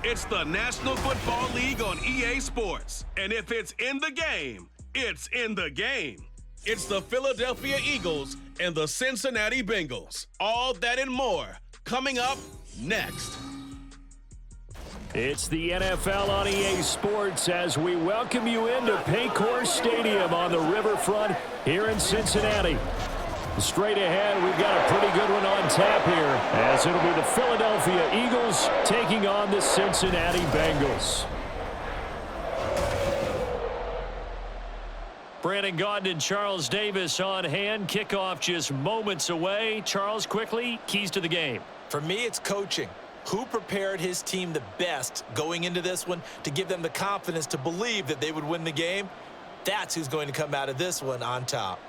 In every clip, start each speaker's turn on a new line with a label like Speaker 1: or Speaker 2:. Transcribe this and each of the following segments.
Speaker 1: It's the National Football League on EA Sports. And if it's in the game, it's in the game. It's the Philadelphia Eagles and the Cincinnati Bengals. All that and more coming up next.
Speaker 2: It's the NFL on EA Sports as we welcome you into Paycor Stadium on the riverfront here in Cincinnati. Straight ahead, we've got a pretty good one on tap here as it'll be the Philadelphia Eagles taking on the Cincinnati Bengals. Brandon Gaudin and Charles Davis on hand. Kickoff just moments away. Charles, quickly, keys to the game.
Speaker 3: For me, it's coaching. Who prepared his team the best going into this one to give them the confidence to believe that they would win the game? That's who's going to come out of this one on top.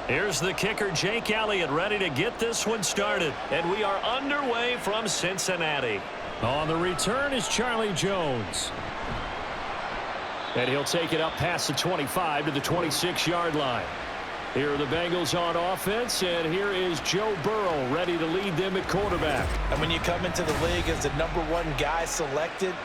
Speaker 2: Here's the kicker, Jake Elliott, ready to get this one started. And we are underway from Cincinnati. On the return is Charlie Jones. And he'll take it up past the 25 to the 26-yard line. Here are the Bengals on offense, and here is Joe Burrow ready to lead them at quarterback.
Speaker 3: And when you come into the league as the #1 guy selected,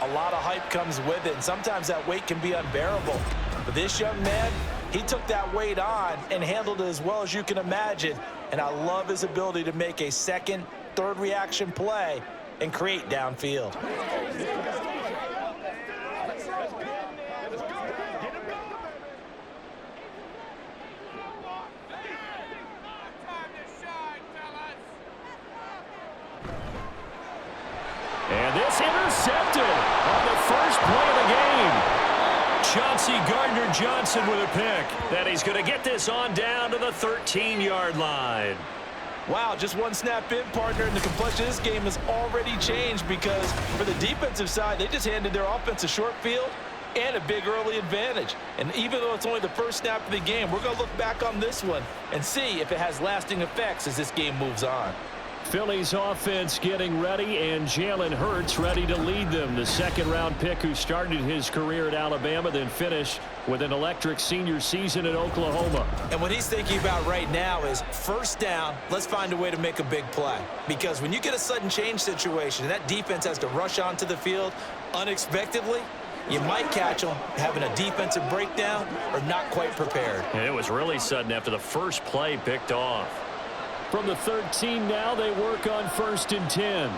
Speaker 3: a lot of hype comes with it, and sometimes that weight can be unbearable. But this young man, he took that weight on and handled it as well as you can imagine. And I love his ability to make a second, third reaction play and create downfield.
Speaker 2: And this intercepted on the first play of the game. Chauncey Gardner-Johnson with a pick. Then he's going to get this on down to the 13-yard line.
Speaker 3: Wow, just one snap in, partner, and the complexion of this game has already changed because for the defensive side, they just handed their offense a short field and a big early advantage. And even though it's only the first snap of the game, we're going to look back on this one and see if it has lasting effects as this game moves on.
Speaker 2: Philly's offense getting ready, and Jalen Hurts ready to lead them. The second-round pick who started his career at Alabama, then finished with an electric senior season at Oklahoma.
Speaker 3: And what he's thinking about right now is first down, let's find a way to make a big play. Because when you get a sudden change situation and that defense has to rush onto the field unexpectedly, you might catch them having a defensive breakdown or not quite prepared.
Speaker 2: And it was really sudden after the first play picked off. From the 13 now, they work on 1st and 10.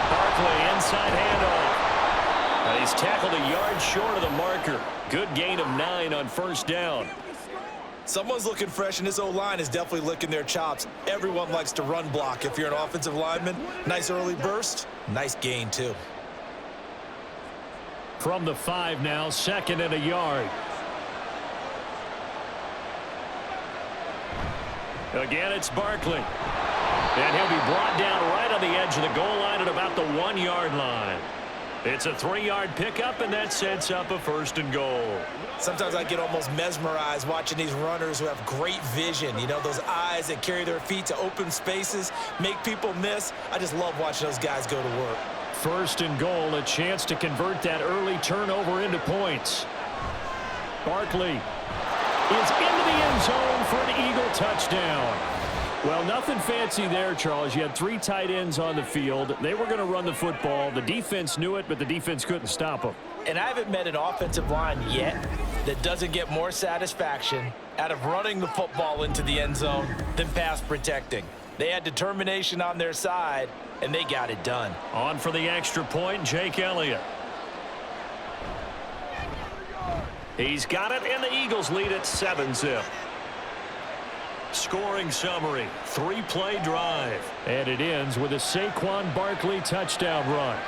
Speaker 2: Barkley inside handoff. And he's tackled a yard short of the marker. Good gain of 9 on first down.
Speaker 3: Someone's looking fresh, and this O-line is definitely licking their chops. Everyone likes to run block. If you're an offensive lineman, nice early burst, nice gain too.
Speaker 2: From the 5 now, 2nd and a yard. Again, it's Barkley. And he'll be brought down right on the edge of the goal line at about the 1-yard line. It's a 3-yard pickup, and that sets up a 1st and goal.
Speaker 3: Sometimes I get almost mesmerized watching these runners who have great vision. You know, those eyes that carry their feet to open spaces, make people miss. I just love watching those guys go to work.
Speaker 2: 1st and goal, a chance to convert that early turnover into points. Barkley is into the end zone for an Eagle touchdown. Well, nothing fancy there, Charles. You had 3 tight ends on the field. They were going to run the football. The defense knew it, but the defense couldn't stop them.
Speaker 3: And I haven't met an offensive line yet that doesn't get more satisfaction out of running the football into the end zone than pass protecting. They had determination on their side, and they got it done.
Speaker 2: On for the extra point, Jake Elliott. He's got it, and the Eagles lead at 7-zip. Scoring summary, 3-play drive. And it ends with a Saquon Barkley touchdown run.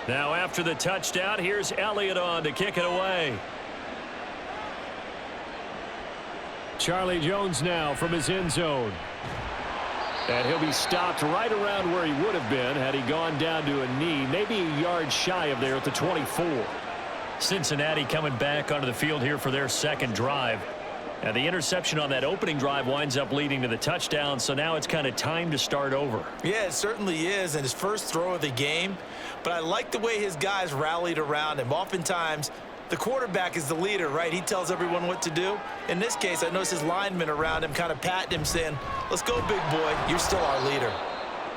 Speaker 2: Now after the touchdown, here's Elliott on to kick it away. Charlie Jones now from his end zone. And he'll be stopped right around where he would have been had he gone down to a knee, maybe a yard shy of there at the 24. Cincinnati coming back onto the field here for their second drive. And the interception on that opening drive winds up leading to the touchdown, so now it's kind of time to start over.
Speaker 3: Yeah, it certainly is, and his first throw of the game. But I like the way his guys rallied around him. Oftentimes, the quarterback is the leader, right? He tells everyone what to do. In this case, I noticed his linemen around him kind of patting him, saying, let's go, big boy. You're still our leader.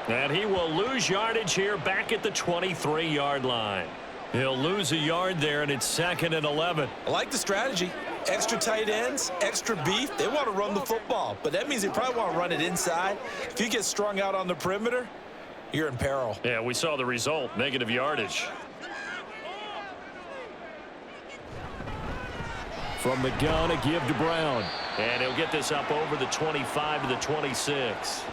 Speaker 2: And he will lose yardage here back at the 23-yard line. He'll lose a yard there, and it's 2nd and 11.
Speaker 3: I like the strategy. Extra tight ends, extra beef. They want to run the football, but that means they probably want to run it inside. If you get strung out on the perimeter, you're in peril.
Speaker 2: Yeah, we saw the result, negative yardage. From the gun, a give to Brown. And he'll get this up over the 25 to the 26.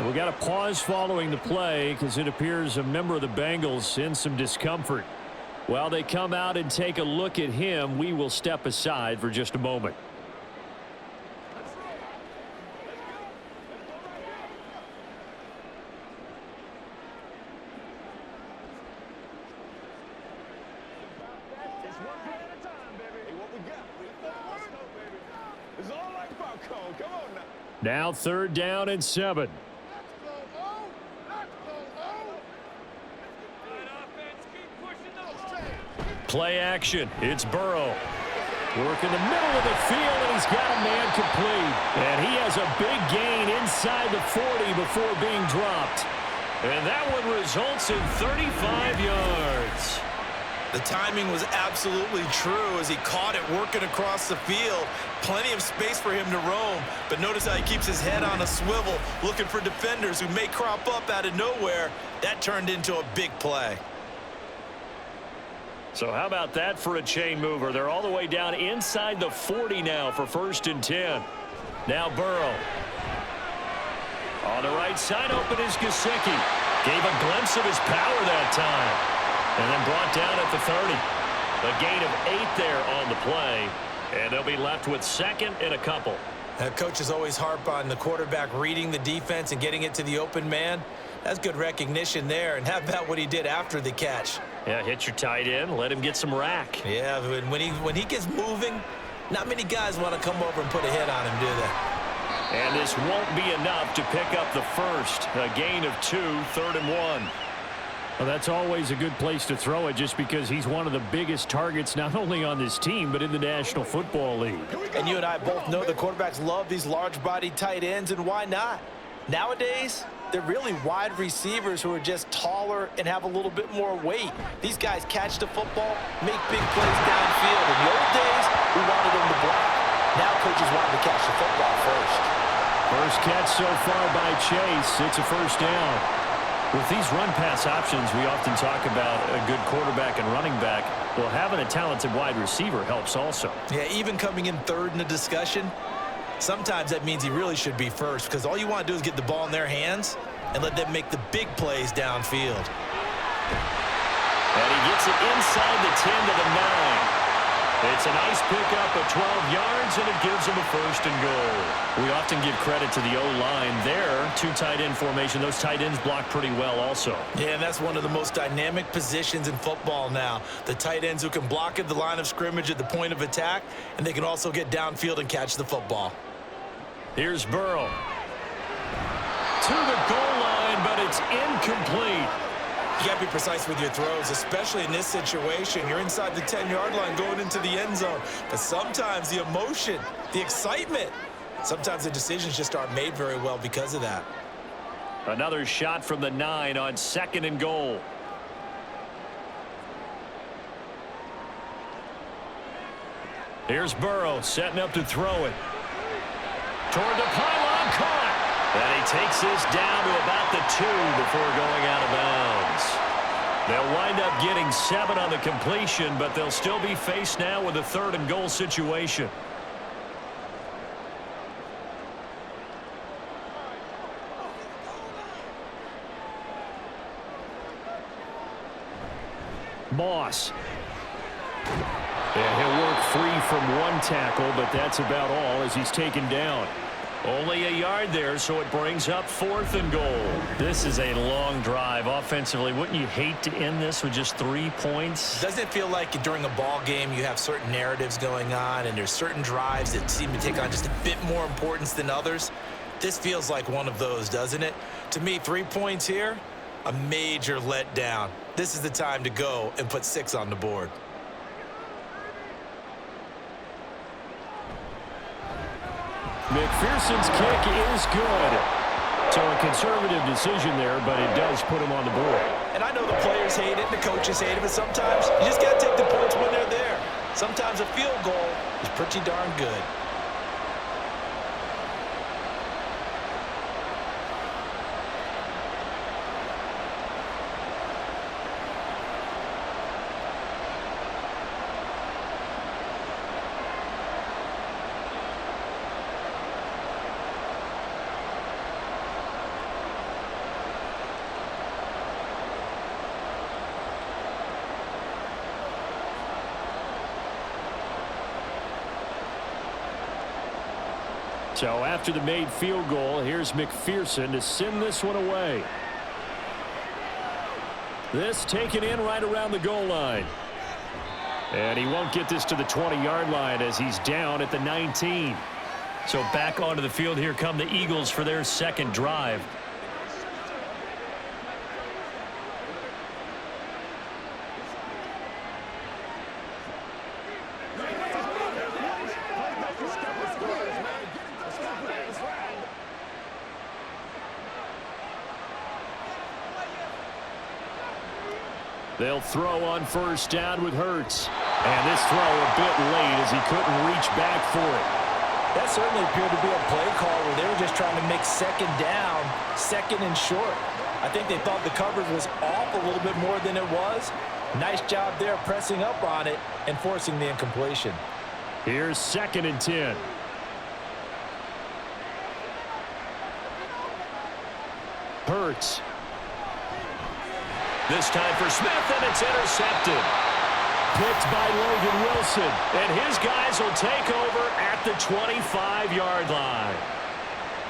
Speaker 2: We got a pause following the play because it appears a member of the Bengals in some discomfort. While they come out and take a look at him, we will step aside for just a moment. Now 3rd down and 7. Play action. It's Burrow. Work in the middle of the field, and he's got a man complete. And he has a big gain inside the 40 before being dropped. And that one results in 35 yards.
Speaker 3: The timing was absolutely true as he caught it working across the field. Plenty of space for him to roam. But notice how he keeps his head on a swivel, looking for defenders who may crop up out of nowhere. That turned into a big play.
Speaker 2: So how about that for a chain mover? They're all the way down inside the 40 now for 1st and 10. Now Burrow. On the right side open is Gesicki. Gave a glimpse of his power that time. And then brought down at the 30. A gain of 8 there on the play. And they'll be left with 2nd and a couple.
Speaker 3: Coaches always harp on the quarterback reading the defense and getting it to the open man. That's good recognition there. And how about what he did after the catch?
Speaker 2: Yeah, hit your tight end. Let him get some rack.
Speaker 3: Yeah, when he gets moving, not many guys want to come over and put a hit on him, do they?
Speaker 2: And this won't be enough to pick up the first. A gain of 2, 3rd and 1. Well, that's always a good place to throw it just because he's one of the biggest targets not only on this team but in the National Football League.
Speaker 3: And you and I both know the quarterbacks love these large-bodied tight ends, and why not? Nowadays, they're really wide receivers who are just taller and have a little bit more weight. These guys catch the football, make big plays downfield. In the old days, we wanted them to block. Now coaches want them to catch the football first.
Speaker 2: First catch so far by Chase. It's a 1st down. With these run-pass options, we often talk about a good quarterback and running back. Well, having a talented wide receiver helps also.
Speaker 3: Yeah, even coming in 3rd in the discussion, sometimes that means he really should be first because all you want to do is get the ball in their hands and let them make the big plays downfield.
Speaker 2: And he gets it inside the 10 to the 9. It's a nice pickup of 12 yards, and it gives him a 1st and goal. We often give credit to the O-line there. 2 tight end formation. Those tight ends block pretty well also.
Speaker 3: Yeah, and that's one of the most dynamic positions in football now. The tight ends who can block at the line of scrimmage at the point of attack, and they can also get downfield and catch the football.
Speaker 2: Here's Burrow. To the goal line, but it's incomplete.
Speaker 3: You got to be precise with your throws, especially in this situation. You're inside the 10-yard line going into the end zone. But sometimes the emotion, the excitement, sometimes the decisions just aren't made very well because of that.
Speaker 2: Another shot from the 9 on 2nd and goal. Here's Burrow setting up to throw it. Toward the pylon, caught. And he takes this down to about the 2 before going out of bounds. They'll wind up getting 7 on the completion, but they'll still be faced now with a 3rd and goal situation. Moss. And he'll work free from one tackle, but that's about all as he's taken down. Only a yard there, so it brings up 4th and goal. This is a long drive offensively. Wouldn't you hate to end this with just 3 points?
Speaker 3: Doesn't it feel like during a ball game you have certain narratives going on and there's certain drives that seem to take on just a bit more importance than others? This feels like one of those, doesn't it? To me, 3 points here, a major letdown. This is the time to go and put 6 on the board.
Speaker 2: McPherson's kick is good. So a conservative decision there, but it does put him on the board.
Speaker 3: And I know the players hate it, the coaches hate it, but sometimes you just got to take the points when they're there. Sometimes a field goal is pretty darn good.
Speaker 2: So after the made field goal, here's McPherson to send this one away. This taken in right around the goal line. And he won't get this to the 20-yard line as he's down at the 19. So back onto the field here come the Eagles for their second drive. They'll throw on first down with Hurts. And this throw a bit late as he couldn't reach back for it.
Speaker 3: That certainly appeared to be a play call where they were just trying to make second down, second and short. I think they thought the coverage was off a little bit more than it was. Nice job there pressing up on it and forcing the incompletion.
Speaker 2: Here's 2nd and 10. Hurts. This time for Smith, and it's intercepted. Picked by Logan Wilson, and his guys will take over at the 25-yard line.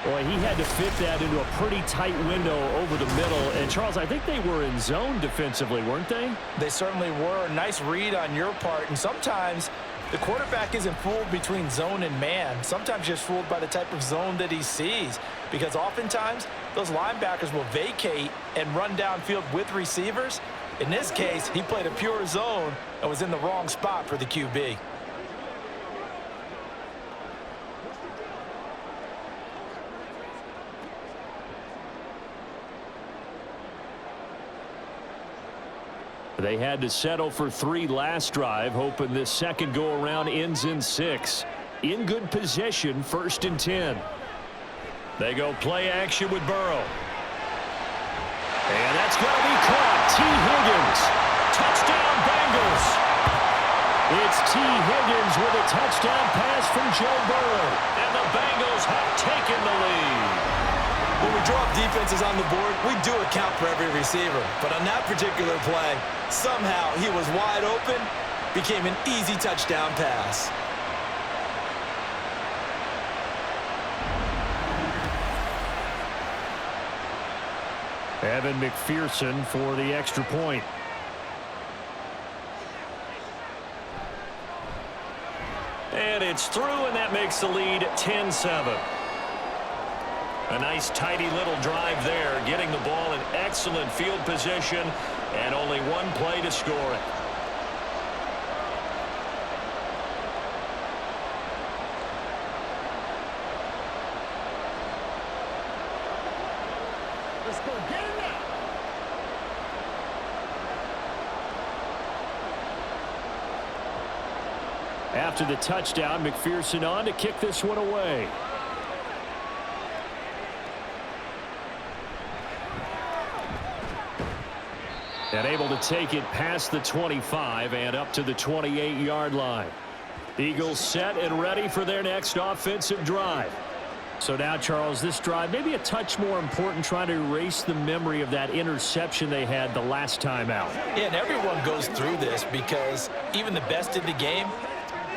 Speaker 2: Boy, he had to fit that into a pretty tight window over the middle. And, Charles, I think they were in zone defensively, weren't they?
Speaker 3: They certainly were. Nice read on your part. And sometimes the quarterback isn't fooled between zone and man. Sometimes just fooled by the type of zone that he sees. Because oftentimes, those linebackers will vacate and run downfield with receivers. In this case, he played a pure zone and was in the wrong spot for the QB.
Speaker 2: They had to settle for 3 last drive, hoping this second go-around ends in 6. In good position, 1st and 10. They go play action with Burrow. And that's going to be caught. T. Higgins. Touchdown, Bengals. It's T. Higgins with a touchdown pass from Joe Burrow. And the Bengals have taken the lead.
Speaker 3: When we drop defenses on the board, we do account for every receiver. But on that particular play, somehow he was wide open, became an easy touchdown pass.
Speaker 2: Evan McPherson for the extra point. And it's through, and that makes the lead 10-7. A nice, tidy little drive there, getting the ball in excellent field position, and only one play to score it.
Speaker 4: Let's go get it now.
Speaker 2: After the touchdown, McPherson on to kick this one away. And able to take it past the 25 and up to the 28-yard line. Eagles set and ready for their next offensive drive. So now, Charles, this drive maybe a touch more important, trying to erase the memory of that interception they had the last time out.
Speaker 3: Yeah, and everyone goes through this because even the best in the game,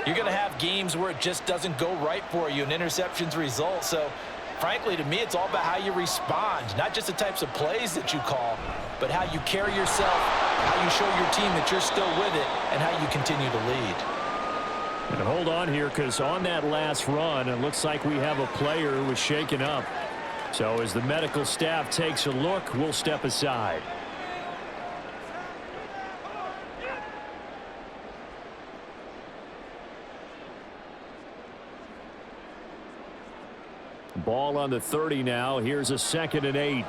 Speaker 3: you're going to have games where it just doesn't go right for you and interceptions result. So, frankly, to me, it's all about how you respond, not just the types of plays that you call, but how you carry yourself, how you show your team that you're still with it, and how you continue to lead.
Speaker 2: And hold on here, because on that last run, it looks like we have a player who was shaken up. So as the medical staff takes a look, we'll step aside. Ball on the 30 now. Here's a 2nd and 8.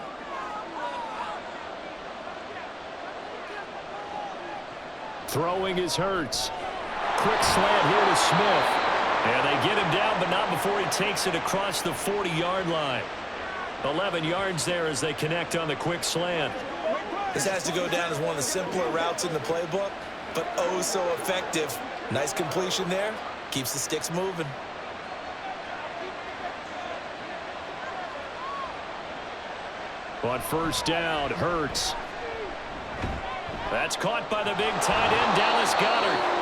Speaker 2: Throwing is Hurts. Quick slant here to Smith. And they get him down, but not before he takes it across the 40-yard line. 11 yards there as they connect on the quick slant.
Speaker 3: This has to go down as one of the simpler routes in the playbook, but oh so effective. Nice completion there. Keeps the sticks moving.
Speaker 2: On first down, Hurts. That's caught by the big tight end, Dallas Goedert.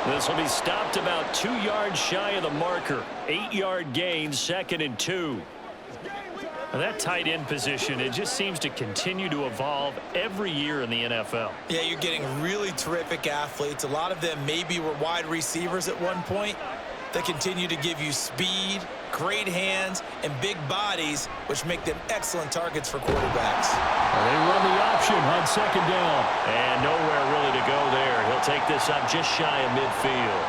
Speaker 2: This will be stopped about 2 yards shy of the marker. 8-yard gain, 2nd and 2. Now that tight end position, it just seems to continue to evolve every year in the NFL.
Speaker 3: Yeah, you're getting really terrific athletes. A lot of them maybe were wide receivers at one point. They continue to give you speed, great hands, and big bodies, which make them excellent targets for quarterbacks.
Speaker 2: They run the option on 2nd down. And nowhere really to go there. He'll take this up just shy of midfield.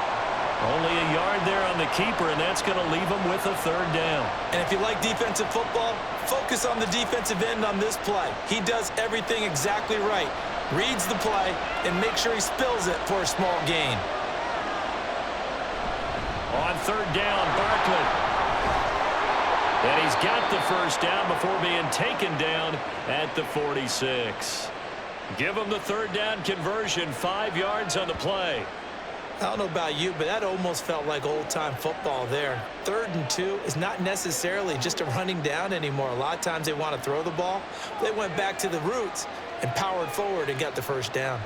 Speaker 2: Only a yard there on the keeper, and that's going to leave him with a 3rd down.
Speaker 3: And if you like defensive football, focus on the defensive end on this play. He does everything exactly right. Reads the play and makes sure he spills it for a small gain.
Speaker 2: On 3rd down, Barkley. And he's got the 1st down before being taken down at the 46. Give him the 3rd down conversion, 5 yards on the play.
Speaker 3: I don't know about you, but that almost felt like old-time football there. 3rd and 2 is not necessarily just a running down anymore. A lot of times they want to throw the ball. They went back to the roots and powered forward and got the 1st down.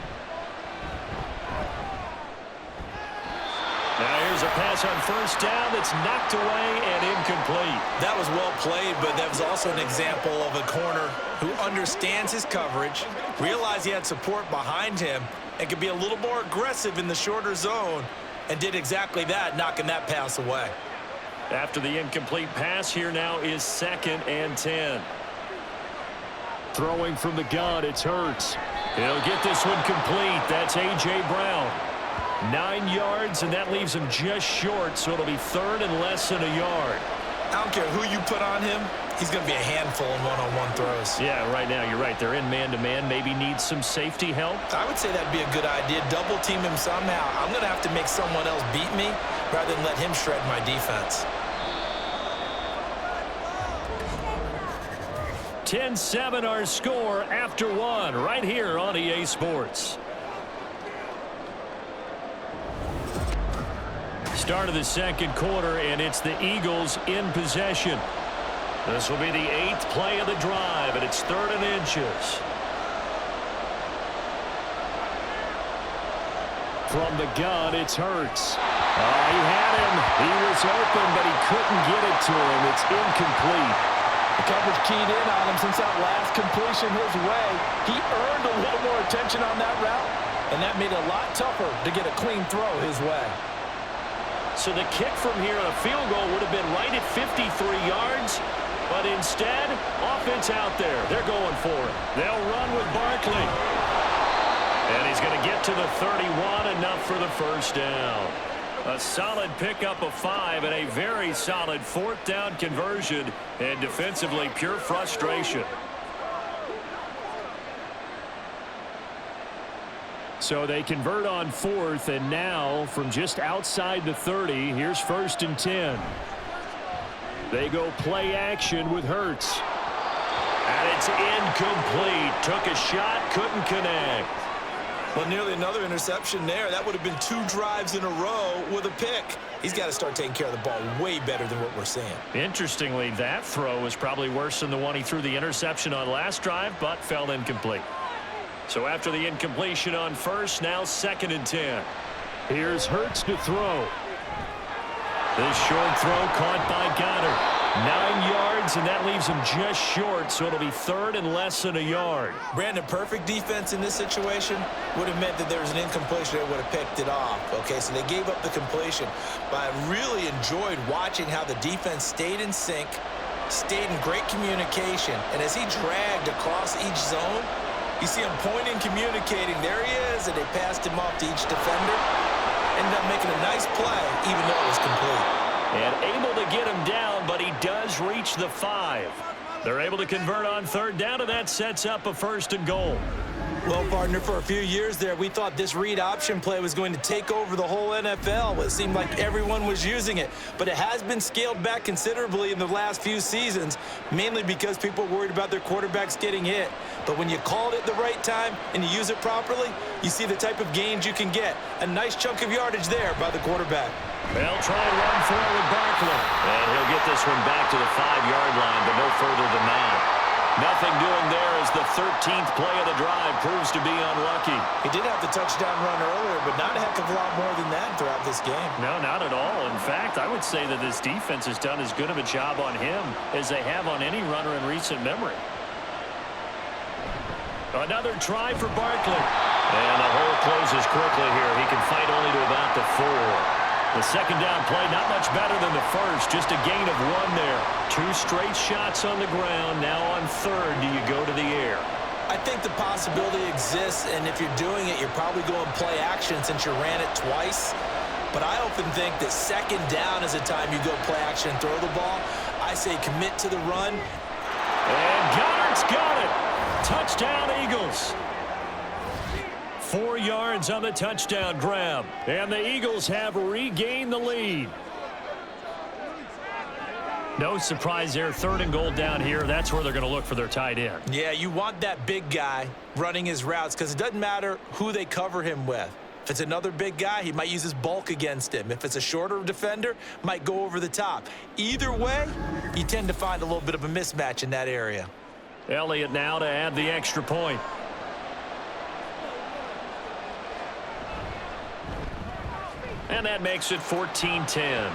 Speaker 2: Now here's a pass on 1st down that's knocked away and incomplete.
Speaker 3: That was well played, but that was also an example of a corner who understands his coverage, realized he had support behind him, and could be a little more aggressive in the shorter zone, and did exactly that, knocking that pass away.
Speaker 2: After the incomplete pass, here now is 2nd and 10. Throwing from the gun, it's Hurts. He'll get this one complete. That's A.J. Brown. 9 yards, and that leaves him just short, so it'll be 3rd and less than a yard.
Speaker 3: I don't care who you put on him. He's going to be a handful in one-on-one throws.
Speaker 2: Yeah, right now, you're right. They're in man-to-man. Maybe needs some safety help.
Speaker 3: I would say that'd be a good idea. Double team him somehow. I'm going to have to make someone else beat me rather than let him shred my defense.
Speaker 2: 10-7 our score after 1 right here on EA Sports. Start of the 2nd quarter, and it's the Eagles in possession. This will be the 8th play of the drive, and it's 3rd and inches. From the gun, it's Hurts. He had him. He was open, but he couldn't get it to him. It's incomplete.
Speaker 3: The coverage keyed in on him since that last completion his way. He earned a little more attention on that route, and that made it a lot tougher to get a clean throw his way.
Speaker 2: So the kick from here on a field goal would have been right at 53 yards, but instead, offense out there. They're going for it. They'll run with Barkley. And he's going to get to the 31, enough for the 1st down. A solid pickup of 5 and a very solid 4th down conversion, and defensively pure frustration. So they convert on 4th, and now from just outside the 30, here's 1st and 10. They go play action with Hurts. And it's incomplete. Took a shot, couldn't connect.
Speaker 3: Well, nearly another interception there. That would have been 2 drives in a row with a pick. He's got to start taking care of the ball way better than what we're seeing.
Speaker 2: Interestingly, that throw was probably worse than the one he threw the interception on last drive, but fell incomplete. So after the incompletion on first, now 2nd and 10. Here's Hurts to throw. This short throw caught by Goddard. 9 yards, and that leaves him just short, so it'll be 3rd and less than a yard.
Speaker 3: Brandon, perfect defense in this situation would have meant that there was an incompletion that would have picked it off. Okay, so they gave up the completion. But I really enjoyed watching how the defense stayed in sync, stayed in great communication, and as he dragged across each zone, you see him pointing, communicating. There he is, and they passed him off to each defender. Ended up making a nice play, even though it was complete.
Speaker 2: And able to get him down, but he does reach the 5. They're able to convert on 3rd down, and that sets up a 1st and goal.
Speaker 3: Well, partner, for a few years there, we thought this read option play was going to take over the whole NFL. It seemed like everyone was using it. But it has been scaled back considerably in the last few seasons, mainly because people are worried about their quarterbacks getting hit. But when you call it at the right time and you use it properly, you see the type of gains you can get. A nice chunk of yardage there by the quarterback.
Speaker 2: They'll try and run for it with Barkley. And he'll get this one back to the 5-yard line, but no further than that. Nothing doing there as the 13th play of the drive proves to be unlucky.
Speaker 3: He did have the touchdown run earlier, but not a heck of a lot more than that throughout this game.
Speaker 2: No, not at all. In fact, I would say that this defense has done as good of a job on him as they have on any runner in recent memory. Another try for Barkley. And the hole closes quickly here. He can fight only to about the 4. The 2nd down play, not much better than the first. Just a gain of 1 there. 2 straight shots on the ground. Now on 3rd, do you go to the air?
Speaker 3: I think the possibility exists, and if you're doing it, you're probably going play action since you ran it twice. But I often think that 2nd down is the time you go play action and throw the ball. I say commit to the run.
Speaker 2: And Goddard's got it. Touchdown, Eagles. 4 yards on the touchdown grab. And the Eagles have regained the lead. No surprise there. 3rd and goal down here. That's where they're going to look for their tight end.
Speaker 3: Yeah, you want that big guy running his routes because it doesn't matter who they cover him with. If it's another big guy, he might use his bulk against him. If it's a shorter defender, might go over the top. Either way, you tend to find a little bit of a mismatch in that area.
Speaker 2: Elliott now to add the extra point. And that makes it 14-10.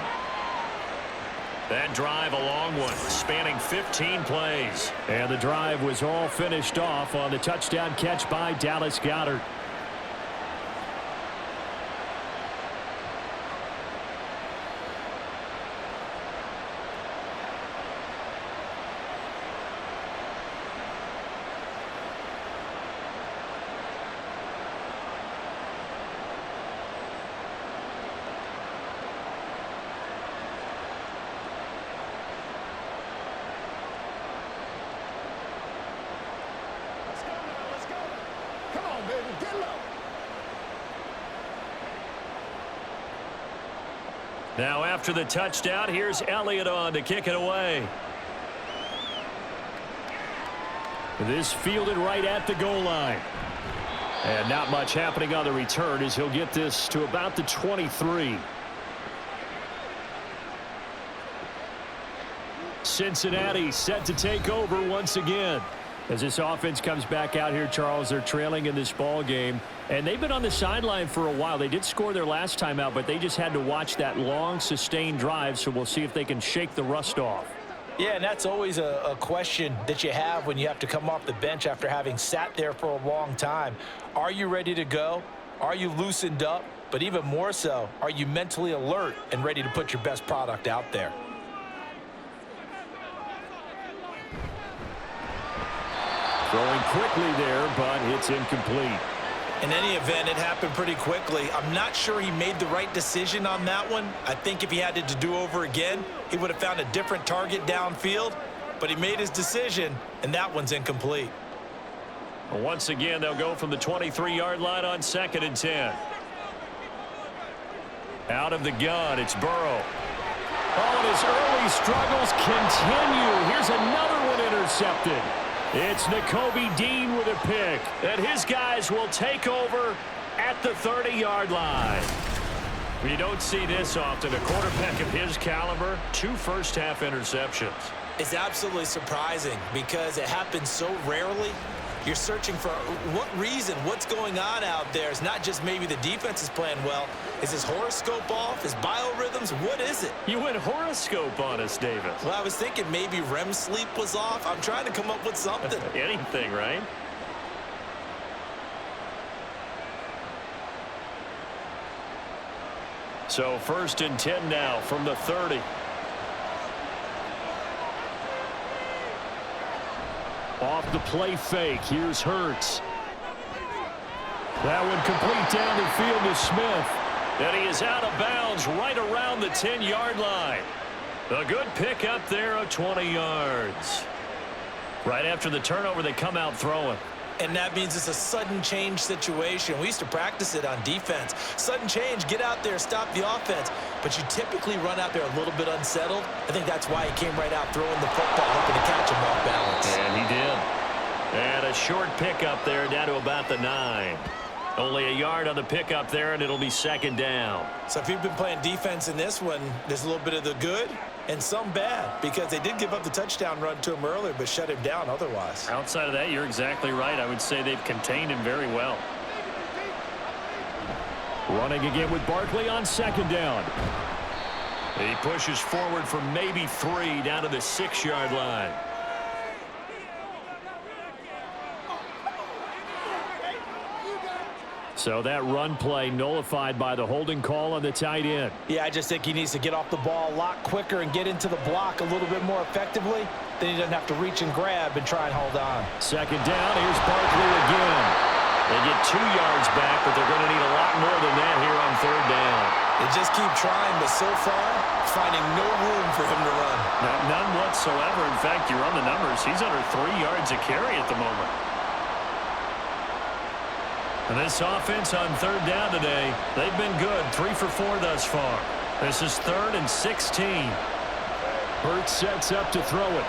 Speaker 2: That drive a long one, spanning 15 plays. And the drive was all finished off on the touchdown catch by Dallas Goedert. Now after the touchdown, here's Elliott on to kick it away. This fielded right at the goal line. And not much happening on the return as he'll get this to about the 23. Cincinnati set to take over once again. As this offense comes back out here, Charles, they're trailing in this ball game. And they've been on the sideline for a while. They did score their last time out, but they just had to watch that long, sustained drive. So we'll see if they can shake the rust off.
Speaker 3: Yeah, and that's always a question that you have when you have to come off the bench after having sat there for a long time. Are you ready to go? Are you loosened up? But even more so, are you mentally alert and ready to put your best product out there?
Speaker 2: Throwing quickly there, but it's incomplete.
Speaker 3: In any event, it happened pretty quickly. I'm not sure he made the right decision on that one. I think if he had it to do over again, he would have found a different target downfield. But he made his decision, and that one's incomplete.
Speaker 2: Once again, they'll go from the 23-yard line on 2nd and 10. Out of the gun, it's Burrow. Oh, and his early struggles continue. Here's another one intercepted. It's Nakobe Dean with a pick. And his guys will take over at the 30-yard line. You don't see this often. A quarterback of his caliber, 2 first-half interceptions.
Speaker 3: It's absolutely surprising because it happens so rarely. You're searching for what reason, what's going on out there. It's not just maybe the defense is playing well. Is his horoscope off? His biorhythms? What is it?
Speaker 2: You went horoscope on us, Davis.
Speaker 3: Well, I was thinking maybe REM sleep was off. I'm trying to come up with something.
Speaker 2: Anything, right? So 1st and 10 now from the 30. Off the play fake. Here's Hurts. That one complete down the field to Smith. And he is out of bounds right around the 10-yard line. A good pick up there of 20 yards. Right after the turnover, they come out throwing.
Speaker 3: And that means it's a sudden change situation. We used to practice it on defense. Sudden change, get out there, stop the offense. But you typically run out there a little bit unsettled. I think that's why he came right out throwing the football, hoping to catch him off balance.
Speaker 2: And he did. And a short pickup there down to about the 9. Only a yard on the pickup there, and it'll be 2nd down.
Speaker 3: So if you've been playing defense in this one, there's a little bit of the good and some bad, because they did give up the touchdown run to him earlier, but shut him down otherwise.
Speaker 2: Outside of that, you're exactly right. I would say they've contained him very well. Running again with Barkley on 2nd down. He pushes forward for maybe 3 down to the 6-yard line. So that run play nullified by the holding call on the tight end.
Speaker 3: Yeah, I just think he needs to get off the ball a lot quicker and get into the block a little bit more effectively. Then he doesn't have to reach and grab and try and hold on.
Speaker 2: 2nd down. Here's Barkley again. They get 2 yards back, but they're going to need a lot more than that here on 3rd down.
Speaker 3: They just keep trying, but so far, finding no room for him to run.
Speaker 2: None whatsoever. In fact, you run the numbers. He's under 3 yards a carry at the moment. And this offense on 3rd down today, they've been good. 3 for 4 thus far. This is 3rd and 16. Hurts sets up to throw it.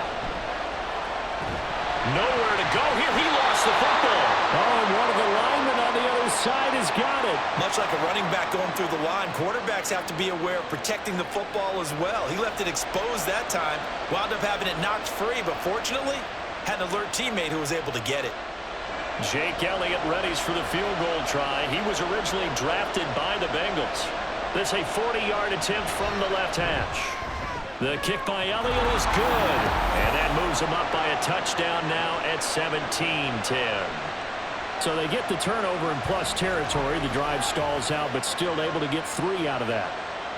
Speaker 2: Nowhere to go here. He lost the football. Oh, and one of the linemen on the other side has got it.
Speaker 3: Much like a running back going through the line, quarterbacks have to be aware of protecting the football as well. He left it exposed that time, wound up having it knocked free, but fortunately, had an alert teammate who was able to get it.
Speaker 2: Jake Elliott readies for the field goal try. He was originally drafted by the Bengals. This a 40-yard attempt from the left hash. The kick by Elliott is good. And that moves him up by a touchdown now at 17-10. So they get the turnover in plus territory. The drive stalls out, but still able to get 3 out of that.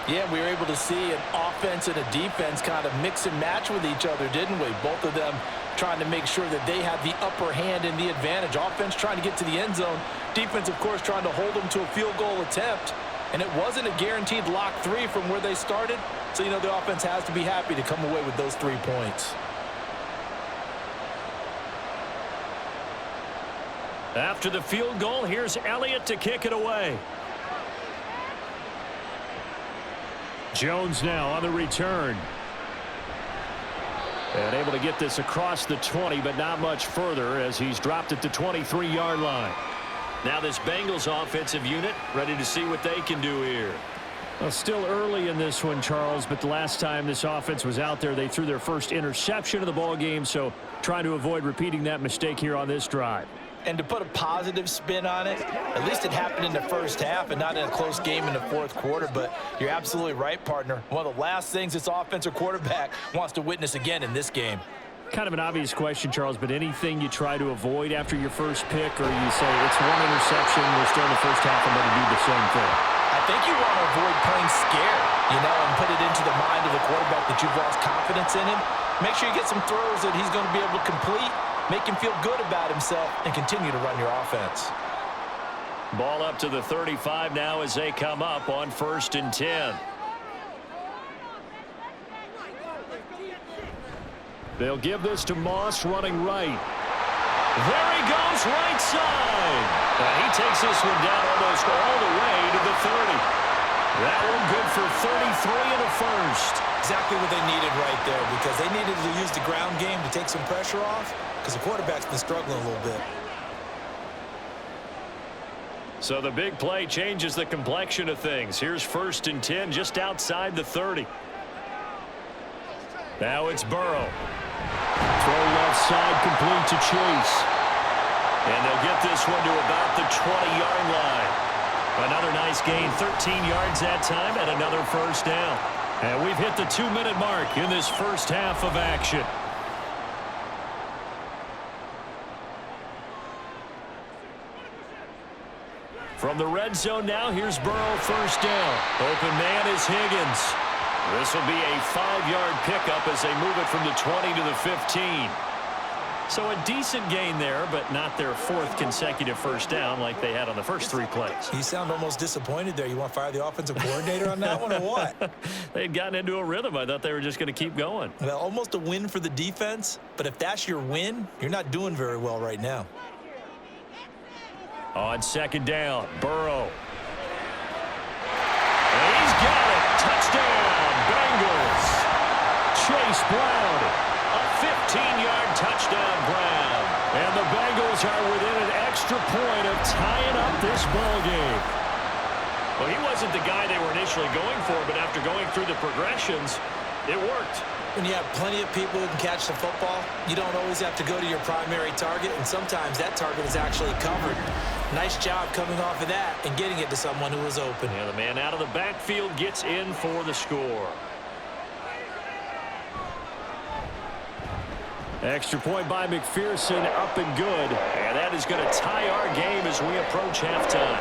Speaker 3: Yeah, we were able to see an offense and a defense kind of mix and match with each other, didn't we? Both of them trying to make sure that they had the upper hand and the advantage. Offense trying to get to the end zone. Defense, of course, trying to hold them to a field goal attempt. And it wasn't a guaranteed lock 3 from where they started. So, you know, the offense has to be happy to come away with those 3 points.
Speaker 2: After the field goal, here's Elliott to kick it away. Jones now on the return. And able to get this across the 20, but not much further as he's dropped at the 23-yard line. Now this Bengals offensive unit ready to see what they can do here. Well, still early in this one, Charles, but the last time this offense was out there, they threw their first interception of the ball game, so trying to avoid repeating that mistake here on this drive.
Speaker 3: And to put a positive spin on it, at least it happened in the first half and not in a close game in the 4th quarter. But you're absolutely right, partner. One of the last things this offensive quarterback wants to witness again in this game.
Speaker 2: Kind of an obvious question, Charles, but anything you try to avoid after your first pick, or you say it's 1 interception, we're still in the first half, I'm going to do the same thing?
Speaker 3: I think you want to avoid playing scared, you know, and put it into the mind of the quarterback that you've lost confidence in him. Make sure you get some throws that he's going to be able to complete. Make him feel good about himself and continue to run your offense.
Speaker 2: Ball up to the 35 now as they come up on 1st and 10. They'll give this to Moss running right. There he goes, right side. And he takes this one down almost all the way to the 30. That one good for 33 and a first.
Speaker 3: Exactly what they needed right there, because they needed to use the ground game to take some pressure off, because because the quarterback's been struggling a little bit.
Speaker 2: So the big play changes the complexion of things. Here's 1st and 10 just outside the 30. Now it's Burrow. Throw left side complete to Chase. And they'll get this one to about the 20-yard line. Another nice gain, 13 yards that time, and another first down. And we've hit the 2-minute mark in this first half of action. From the red zone now, here's Burrow, first down. Open man is Higgins. This will be a 5-yard pickup as they move it from the 20 to the 15. So a decent gain there, but not their 4th consecutive first down like they had on the first 3 plays.
Speaker 3: You sound almost disappointed there. You want to fire the offensive coordinator on that one or what?
Speaker 2: They had gotten into a rhythm. I thought they were just going to keep going.
Speaker 3: Well, almost a win for the defense, but if that's your win, you're not doing very well right now.
Speaker 2: On 2nd down, Burrow. And he's got it. Touchdown, Bengals. Chase Brown. A 15-yard touchdown, Brown. And the Bengals are within an extra point of tying up this ball game. Well, he wasn't the guy they were initially going for, but after going through the progressions, it worked.
Speaker 3: When you have plenty of people who can catch the football, you don't always have to go to your primary target, and sometimes that target is actually covered. Nice job coming off of that and getting it to someone who was open.
Speaker 2: Yeah, the man out of the backfield gets in for the score. Extra point by McPherson, up and good. And that is going to tie our game as we approach halftime.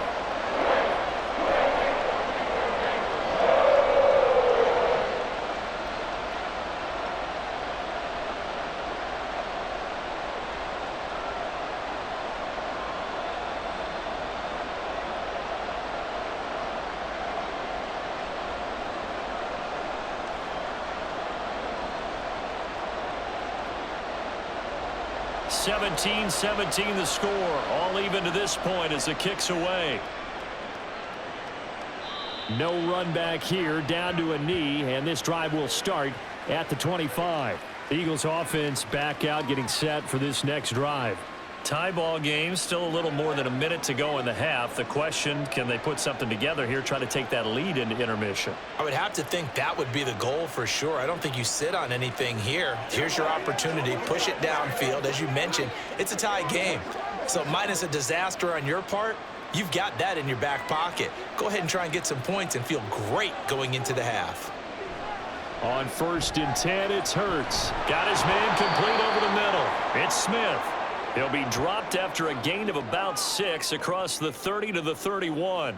Speaker 2: (17-17) the score, all even to this point as the kick's away. No run back here, down to a knee, and this drive will start at the 25. The Eagles offense back out, getting set for this next drive. Tie ball game, still a little more than a minute to go in the half. The question, can they put something together here, try to take that lead into intermission?
Speaker 3: I would have to think that would be the goal for sure. I don't think you sit on anything here. Here's your opportunity. Push it downfield. As you mentioned, it's a tie game. So minus a disaster on your part, you've got that in your back pocket. Go ahead and try and get some points and feel great going into the half.
Speaker 2: On 1st and 10, it's Hurts. Got his man complete over the middle. It's Smith. He'll be dropped after a gain of about 6 across the 30 to the 31.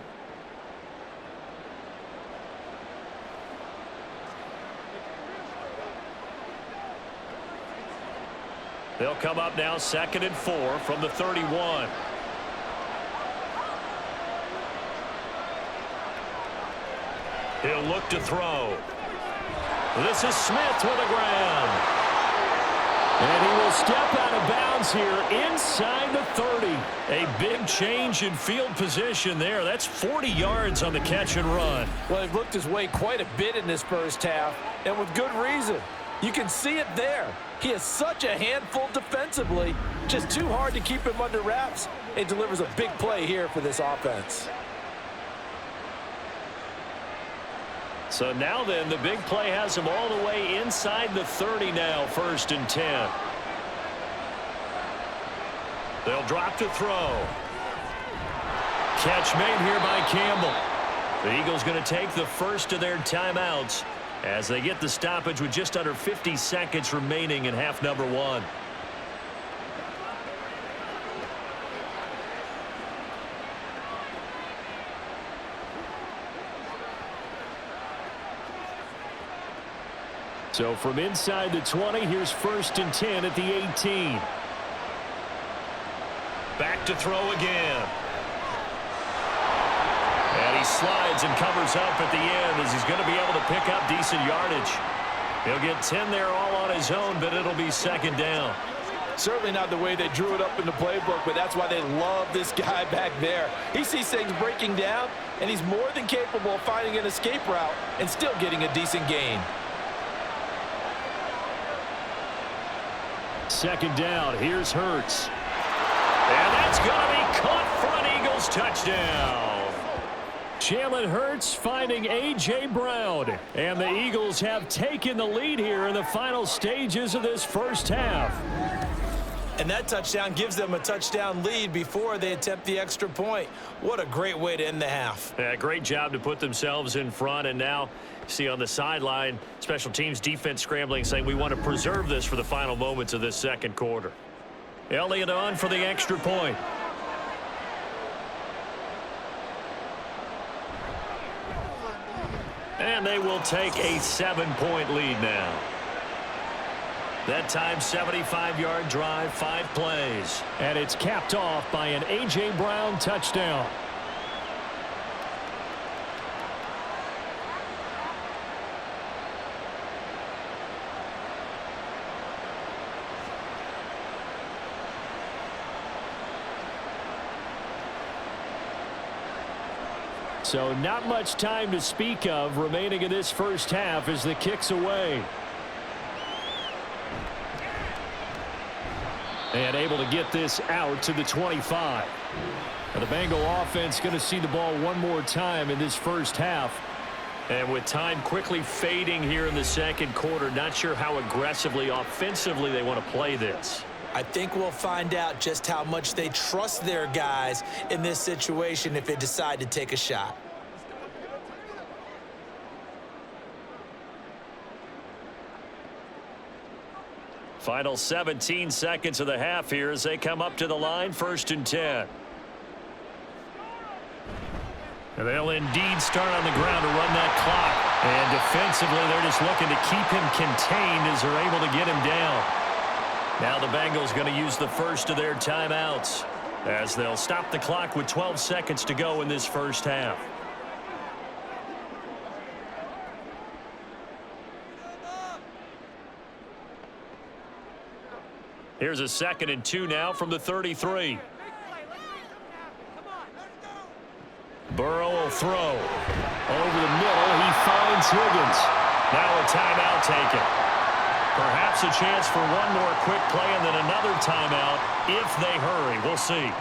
Speaker 2: They'll come up now 2nd and 4 from the 31. He'll look to throw. This is Smith with the ground. And he will step out of bounds here inside the 30. A big change in field position there. That's 40 yards on the catch and run.
Speaker 4: Well, he looked his way quite a bit in this first half, and with good reason. You can see it there. He is such a handful defensively. Just too hard to keep him under wraps, and delivers a big play here for this offense.
Speaker 2: So now then, the big play has him all the way inside the 30 now, 1st and 10. They'll drop to throw. Catch made here by Campbell. The Eagles going to take the first of their timeouts as they get the stoppage with just under 50 seconds remaining in half number 1. So from inside the 20, here's 1st and 10 at the 18. Back to throw again. And he slides and covers up at the end as he's going to be able to pick up decent yardage. He'll get 10 there all on his own, but it'll be 2nd down.
Speaker 4: Certainly not the way they drew it up in the playbook, but that's why they love this guy back there. He sees things breaking down, and he's more than capable of finding an escape route and still getting a decent gain.
Speaker 2: Second down. Here's Hurts. And that's going to be caught for an Eagles touchdown. Jalen Hurts finding A.J. Brown. And the Eagles have taken the lead here in the final stages of this first half.
Speaker 3: And that touchdown gives them a touchdown lead before they attempt the extra point. What a great way to end the half.
Speaker 2: Yeah, great job to put themselves in front. And now, see on the sideline, special teams defense scrambling, saying we want to preserve this for the final moments of this second quarter. Elliott on for the extra point. And they will take a 7-point lead now. That time, 75-yard drive, 5 plays. And it's capped off by an A.J. Brown touchdown. So not much time to speak of remaining in this first half as the kick's away. And able to get this out to the 25. Now the Bengal offense going to see the ball one more time in this first half. And with time quickly fading here in the second quarter, not sure how aggressively, offensively they want to play this.
Speaker 3: I think we'll find out just how much they trust their guys in this situation if they decide to take a shot.
Speaker 2: Final 17 seconds of the half here as they come up to the line, 1st and 10. And they'll indeed start on the ground to run that clock. And defensively, they're just looking to keep him contained as they're able to get him down. Now the Bengals going to use the first of their timeouts as they'll stop the clock with 12 seconds to go in this first half. Here's a 2nd and 2 now from the 33. Burrow will throw. Over the middle, he finds Higgins. Now a timeout taken. Perhaps a chance for one more quick play and then another timeout if they hurry. We'll see.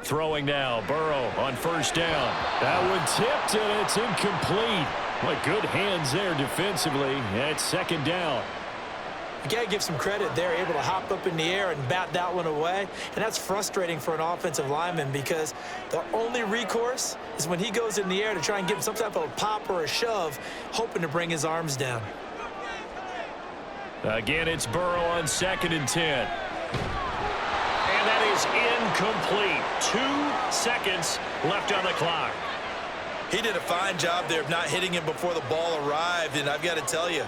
Speaker 2: Throwing now, Burrow on 1st down. That one tipped and it's incomplete. What good hands there defensively. It's 2nd down.
Speaker 3: You got to give some credit. They're able to hop up in the air and bat that one away. And that's frustrating for an offensive lineman because the only recourse is when he goes in the air to try and give him some type of a pop or a shove, hoping to bring his arms down.
Speaker 2: Again, it's Burrow on 2nd and 10. And that is incomplete. 2 seconds left on the clock.
Speaker 3: He did a fine job there of not hitting him before the ball arrived, and I've got to tell you,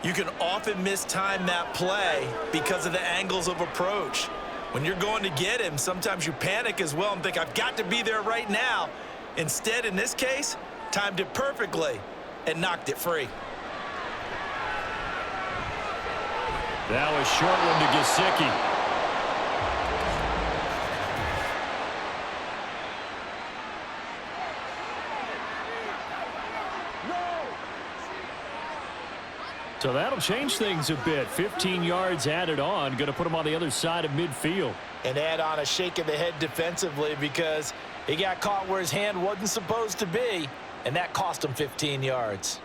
Speaker 3: you can often mistime that play because of the angles of approach. When you're going to get him, sometimes you panic as well and think, I've got to be there right now. Instead, in this case, timed it perfectly and knocked it free.
Speaker 2: That was short one to Gesicki. So that'll change things a bit. 15 yards added on. Going to put him on the other side of midfield.
Speaker 3: And add on a shake of the head defensively because he got caught where his hand wasn't supposed to be, and that cost him 15 yards.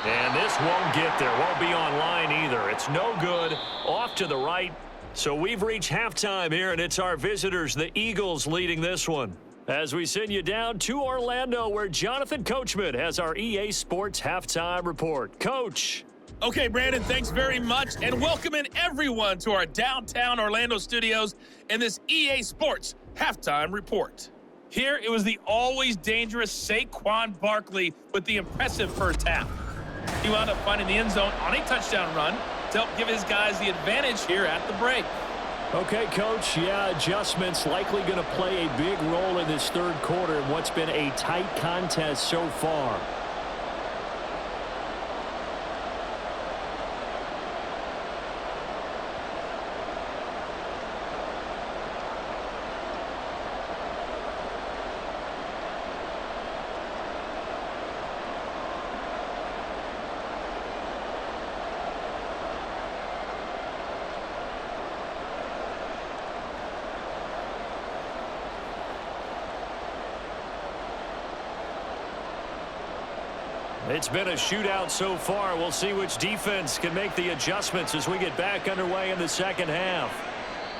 Speaker 2: And this won't get there. Won't be online either. It's no good. Off to the right. So we've reached halftime here, and it's our visitors, the Eagles, leading this one. As we send you down to Orlando, where Jonathan Coachman has our EA Sports Halftime Report. Coach.
Speaker 5: Okay, Brandon, thanks very much, and welcome in everyone to our downtown Orlando studios and this EA Sports Halftime Report. Here, it was the always dangerous Saquon Barkley with the impressive first half. He wound up finding the end zone on a touchdown run to help give his guys the advantage here at the break.
Speaker 2: Okay, Coach, yeah, adjustments likely going to play a big role in this third quarter in what's been a tight contest so far. It's been a shootout so far. We'll see which defense can make the adjustments as we get back underway in the second half.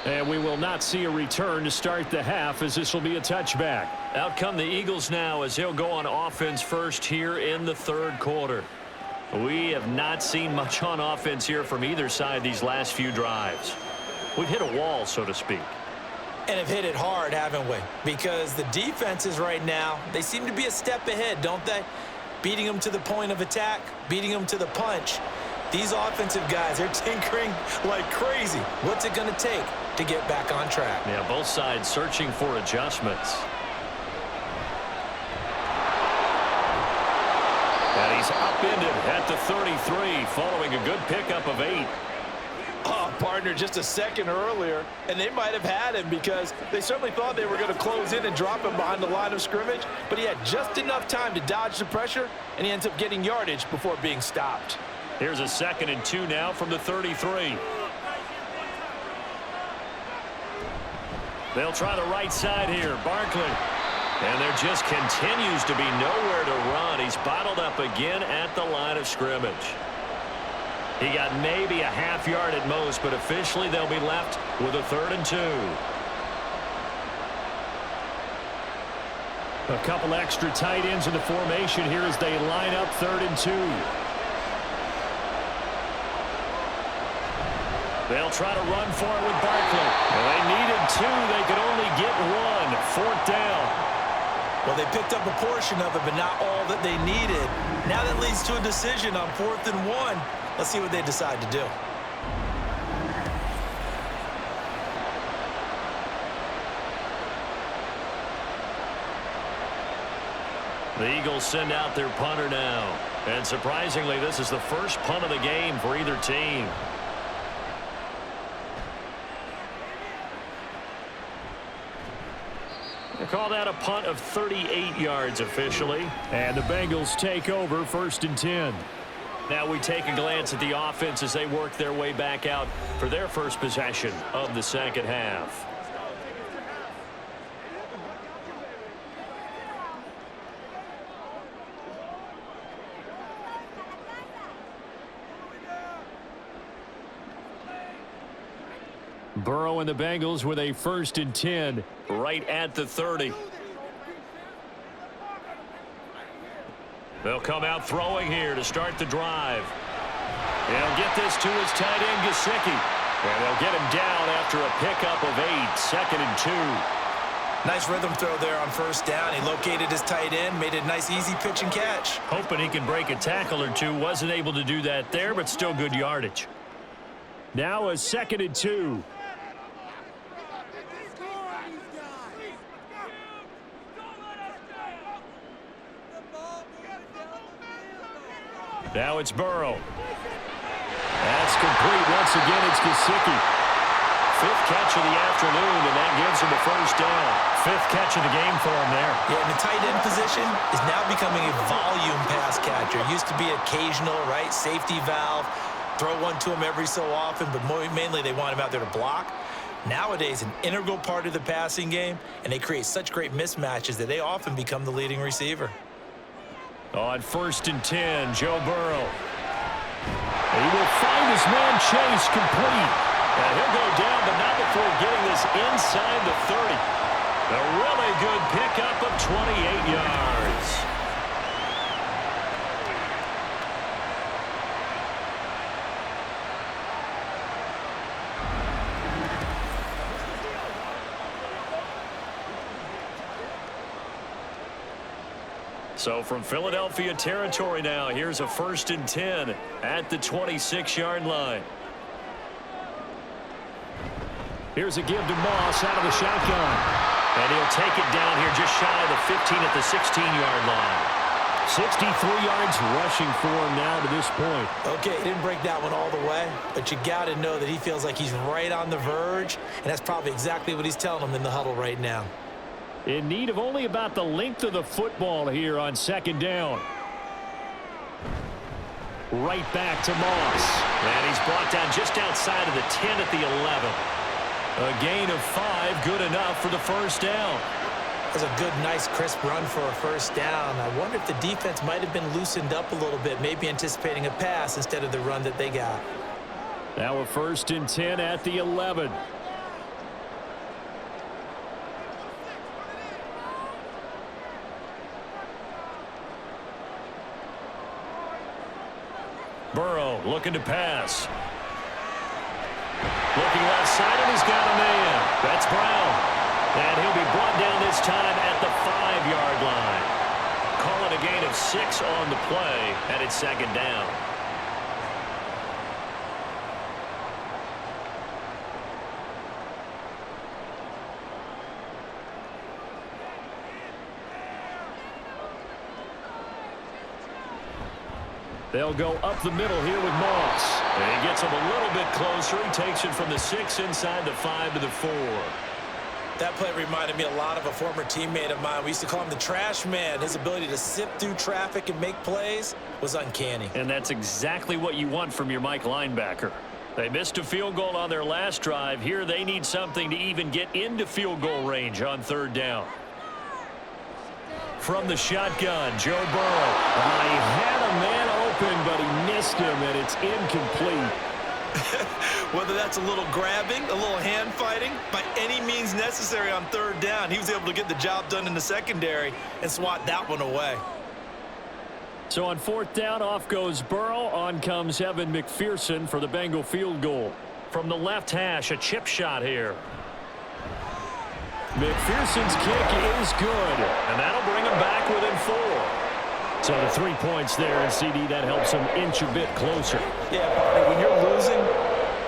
Speaker 2: And we will not see a return to start the half, as this will be a touchback. Out come the Eagles now as they'll go on offense first here in the third quarter. We have not seen much on offense here from either side these last few drives. We've hit a wall, so to speak.
Speaker 3: And have hit it hard, haven't we? Because the defenses right now, they seem to be a step ahead, don't they? Beating them to the point of attack, beating them to the punch. These offensive guys, they're tinkering like crazy. What's it going to take to get back on track?
Speaker 2: Yeah, both sides searching for adjustments. And he's upended at the 33 following a good pickup of 8.
Speaker 4: Oh, partner, just a second earlier, and they might have had him because they certainly thought they were going to close in and drop him behind the line of scrimmage, but he had just enough time to dodge the pressure, and he ends up getting yardage before being stopped.
Speaker 2: Here's a 2nd and 2 now from the 33. They'll try the right side here. Barkley. And there just continues to be nowhere to run. He's bottled up again at the line of scrimmage. He got maybe a half yard at most, but officially they'll be left with a 3rd and 2. A couple extra tight ends in the formation here as they line up 3rd and 2. They'll try to run for it with Barkley. Well, they needed 2. They could only get 1. 4th down.
Speaker 3: Well, they picked up a portion of it, but not all that they needed. Now that leads to a decision on 4th and 1. Let's see what they decide to do.
Speaker 2: The Eagles send out their punter now. And surprisingly, this is the first punt of the game for either team. They call that a punt of 38 yards officially. And the Bengals take over 1st and 10. Now we take a glance at the offense as they work their way back out for their first possession of the second half. Burrow and the Bengals with a 1st and 10 right at the 30. They'll come out throwing here to start the drive. They'll get this to his tight end, Gesicki. And they'll get him down after a pickup of 8, 2nd and 2.
Speaker 3: Nice rhythm throw there on 1st down. He located his tight end, made it a nice, easy pitch and catch.
Speaker 2: Hoping he can break a tackle or two. Wasn't able to do that there, but still good yardage. Now a 2nd and 2. Now it's Burrow. That's complete. Once again, it's Gesicki. 5th catch of the afternoon, and that gives him a 1st down. 5th catch of the game for him there.
Speaker 3: Yeah, and the tight end position is now becoming a volume pass catcher. Used to be occasional, right? Safety valve. Throw one to him every so often, but mainly they want him out there to block. Nowadays, an integral part of the passing game, and they create such great mismatches that they often become the leading receiver.
Speaker 2: On 1st and 10, Joe Burrow. He will find his man Chase complete. And he'll go down, but not before getting this inside the 30. A really good pickup of 28 yards. So from Philadelphia territory now, here's a 1st and 10 at the 26-yard line. Here's a give to Moss out of the shotgun. And he'll take it down here just shy of the 15 at the 16-yard line. 63 yards rushing for him now to this point.
Speaker 3: Okay, he didn't break that one all the way, but you got to know that he feels like he's right on the verge, and that's probably exactly what he's telling them in the huddle right now.
Speaker 2: In need of only about the length of the football here on second down. Right back to Moss. And he's brought down just outside of the 10 at the 11. A gain of 5, good enough for the first down.
Speaker 3: That was a good, nice, crisp run for a first down. I wonder if the defense might have been loosened up a little bit, maybe anticipating a pass instead of the run that they got.
Speaker 2: Now a 1st and 10 at the 11. Burrow looking to pass. Looking left side, and he's got a man. That's Brown. And he'll be brought down this time at the 5-yard line. Call it a gain of 6 on the play, and it's second down. They'll go up the middle here with Moss. And he gets him a little bit closer. He takes it from the 6 inside the 5 to the 4.
Speaker 3: That play reminded me a lot of a former teammate of mine. We used to call him the trash man. His ability to sift through traffic and make plays was uncanny.
Speaker 2: And that's exactly what you want from your Mike linebacker. They missed a field goal on their last drive. Here they need something to even get into field goal range on 3rd down. From the shotgun, Joe Burrow. He had a man open, but he missed him, and it's incomplete.
Speaker 3: Whether that's a little grabbing, a little hand fighting, by any means necessary on 3rd down, he was able to get the job done in the secondary and swat that one away.
Speaker 2: So on 4th down, off goes Burrow. On comes Evan McPherson for the Bengal field goal. From the left hash, a chip shot here. McPherson's kick is good, and that'll bring him back within 4. So the 3 points there, and CD, that helps him inch a bit closer.
Speaker 3: Yeah, partner, when you're losing,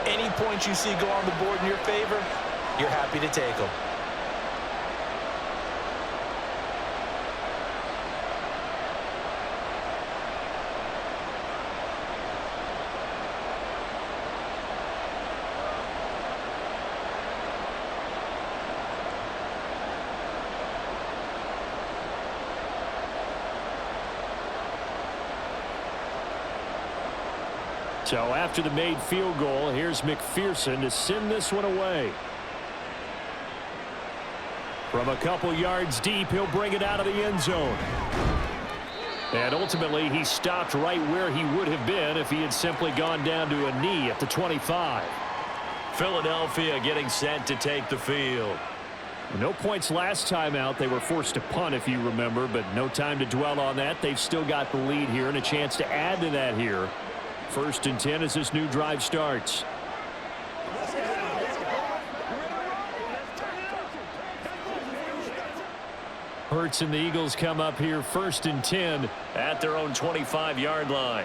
Speaker 3: any points you see go on the board in your favor, you're happy to take them.
Speaker 2: So after the made field goal, here's McPherson to send this one away. From a couple yards deep, he'll bring it out of the end zone. And ultimately, he stopped right where he would have been if he had simply gone down to a knee at the 25. Philadelphia getting set to take the field. No points last time out. They were forced to punt, if you remember, but no time to dwell on that. They've still got the lead here and a chance to add to that here. 1st and 10 as this new drive starts. Hurts and the Eagles come up here 1st and 10 at their own 25-yard line.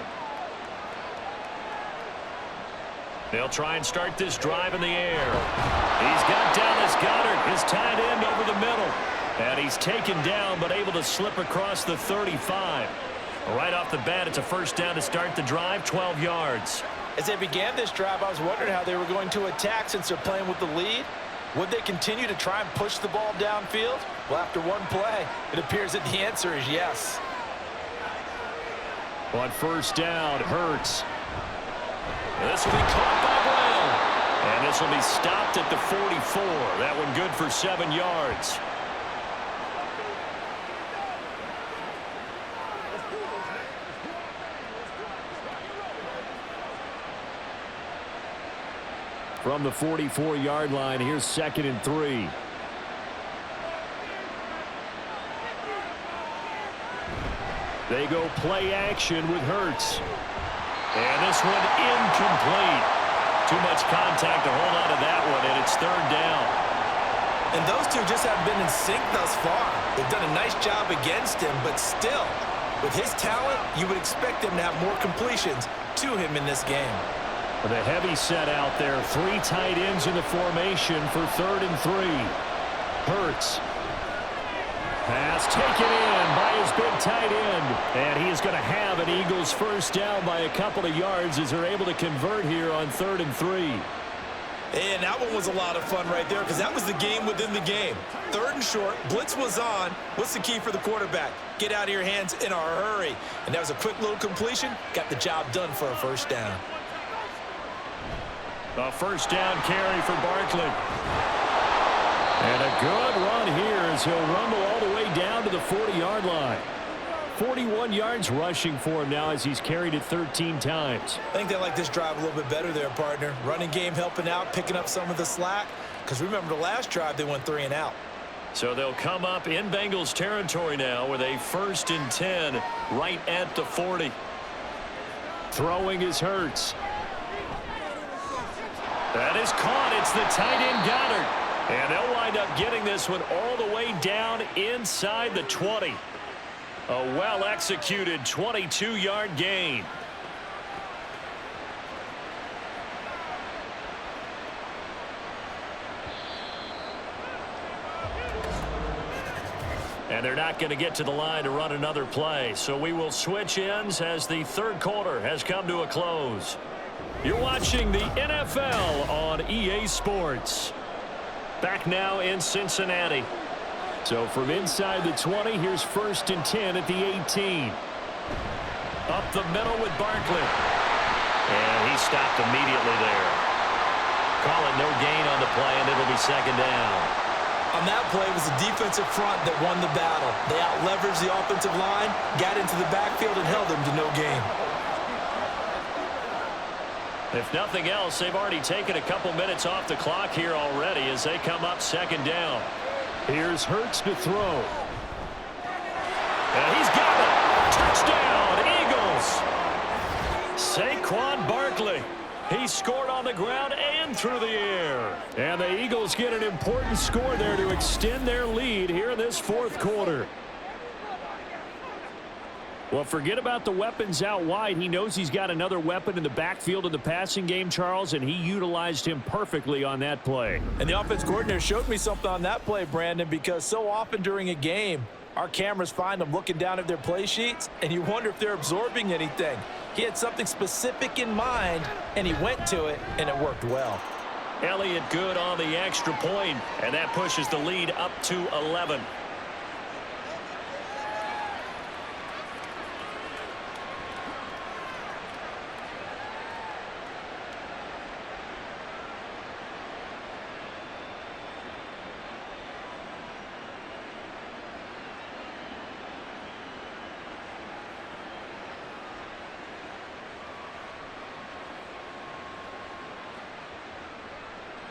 Speaker 2: They'll try and start this drive in the air. He's got Dallas Goedert, his tight end, over the middle. And he's taken down but able to slip across the 35. Right off the bat, it's a 1st down to start the drive, 12 yards.
Speaker 3: As they began this drive, I was wondering how they were going to attack since they're playing with the lead. Would they continue to try and push the ball downfield? Well, after one play, it appears that the answer is yes.
Speaker 2: On 1st down, Hurts. This will be caught by Brown. And this will be stopped at the 44. That one good for 7 yards. From the 44-yard line, here's 2nd and 3. They go play action with Hurts. And this one incomplete. Too much contact to hold on to that one, and it's 3rd down.
Speaker 3: And those two just haven't been in sync thus far. They've done a nice job against him, but still, with his talent, you would expect him to have more completions to him in this game.
Speaker 2: The heavy set out there. 3 tight ends in the formation for 3rd and 3. Hurts. Pass taken in by his big tight end. And he is going to have an Eagles first down by a couple of yards as they're able to convert here on 3rd and 3.
Speaker 3: And that one was a lot of fun right there because that was the game within the game. 3rd and short, blitz was on. What's the key for the quarterback? Get out of your hands in a hurry. And that was a quick little completion. Got the job done for a first down.
Speaker 2: A first down carry for Barkley. And a good run here as he'll rumble all the way down to the 40-yard line. 41 yards rushing for him now as he's carried it 13 times.
Speaker 3: I think they like this drive a little bit better there, partner. Running game helping out, picking up some of the slack. Because remember the last drive, they went 3 and out.
Speaker 2: So they'll come up in Bengals territory now with a 1st and 10 right at the 40. Throwing is Hurts. That is caught. It's the tight end Goddard. And they'll wind up getting this one all the way down inside the 20. A well-executed 22-yard gain. And they're not going to get to the line to run another play. So we will switch ends as the 3rd quarter has come to a close. You're watching the NFL on EA Sports. Back now in Cincinnati. So from inside the 20, here's 1st and 10 at the 18. Up the middle with Barkley. And he stopped immediately there. Call it no gain on the play, and it'll be 2nd down.
Speaker 3: On that play, it was the defensive front that won the battle. They out-leveraged the offensive line, got into the backfield, and held them to no gain.
Speaker 2: If nothing else, they've already taken a couple minutes off the clock here already as they come up 2nd down. Here's Hurts to throw. And he's got it. Touchdown, Eagles. Saquon Barkley. He scored on the ground and through the air. And the Eagles get an important score there to extend their lead here in this 4th quarter. Well, forget about the weapons out wide. He knows he's got another weapon in the backfield of the passing game, Charles, and he utilized him perfectly on that play.
Speaker 3: And the offense coordinator showed me something on that play, Brandon, because so often during a game, our cameras find them looking down at their play sheets, and you wonder if they're absorbing anything. He had something specific in mind, and he went to it, and it worked well.
Speaker 2: Elliott good on the extra point, and that pushes the lead up to 11.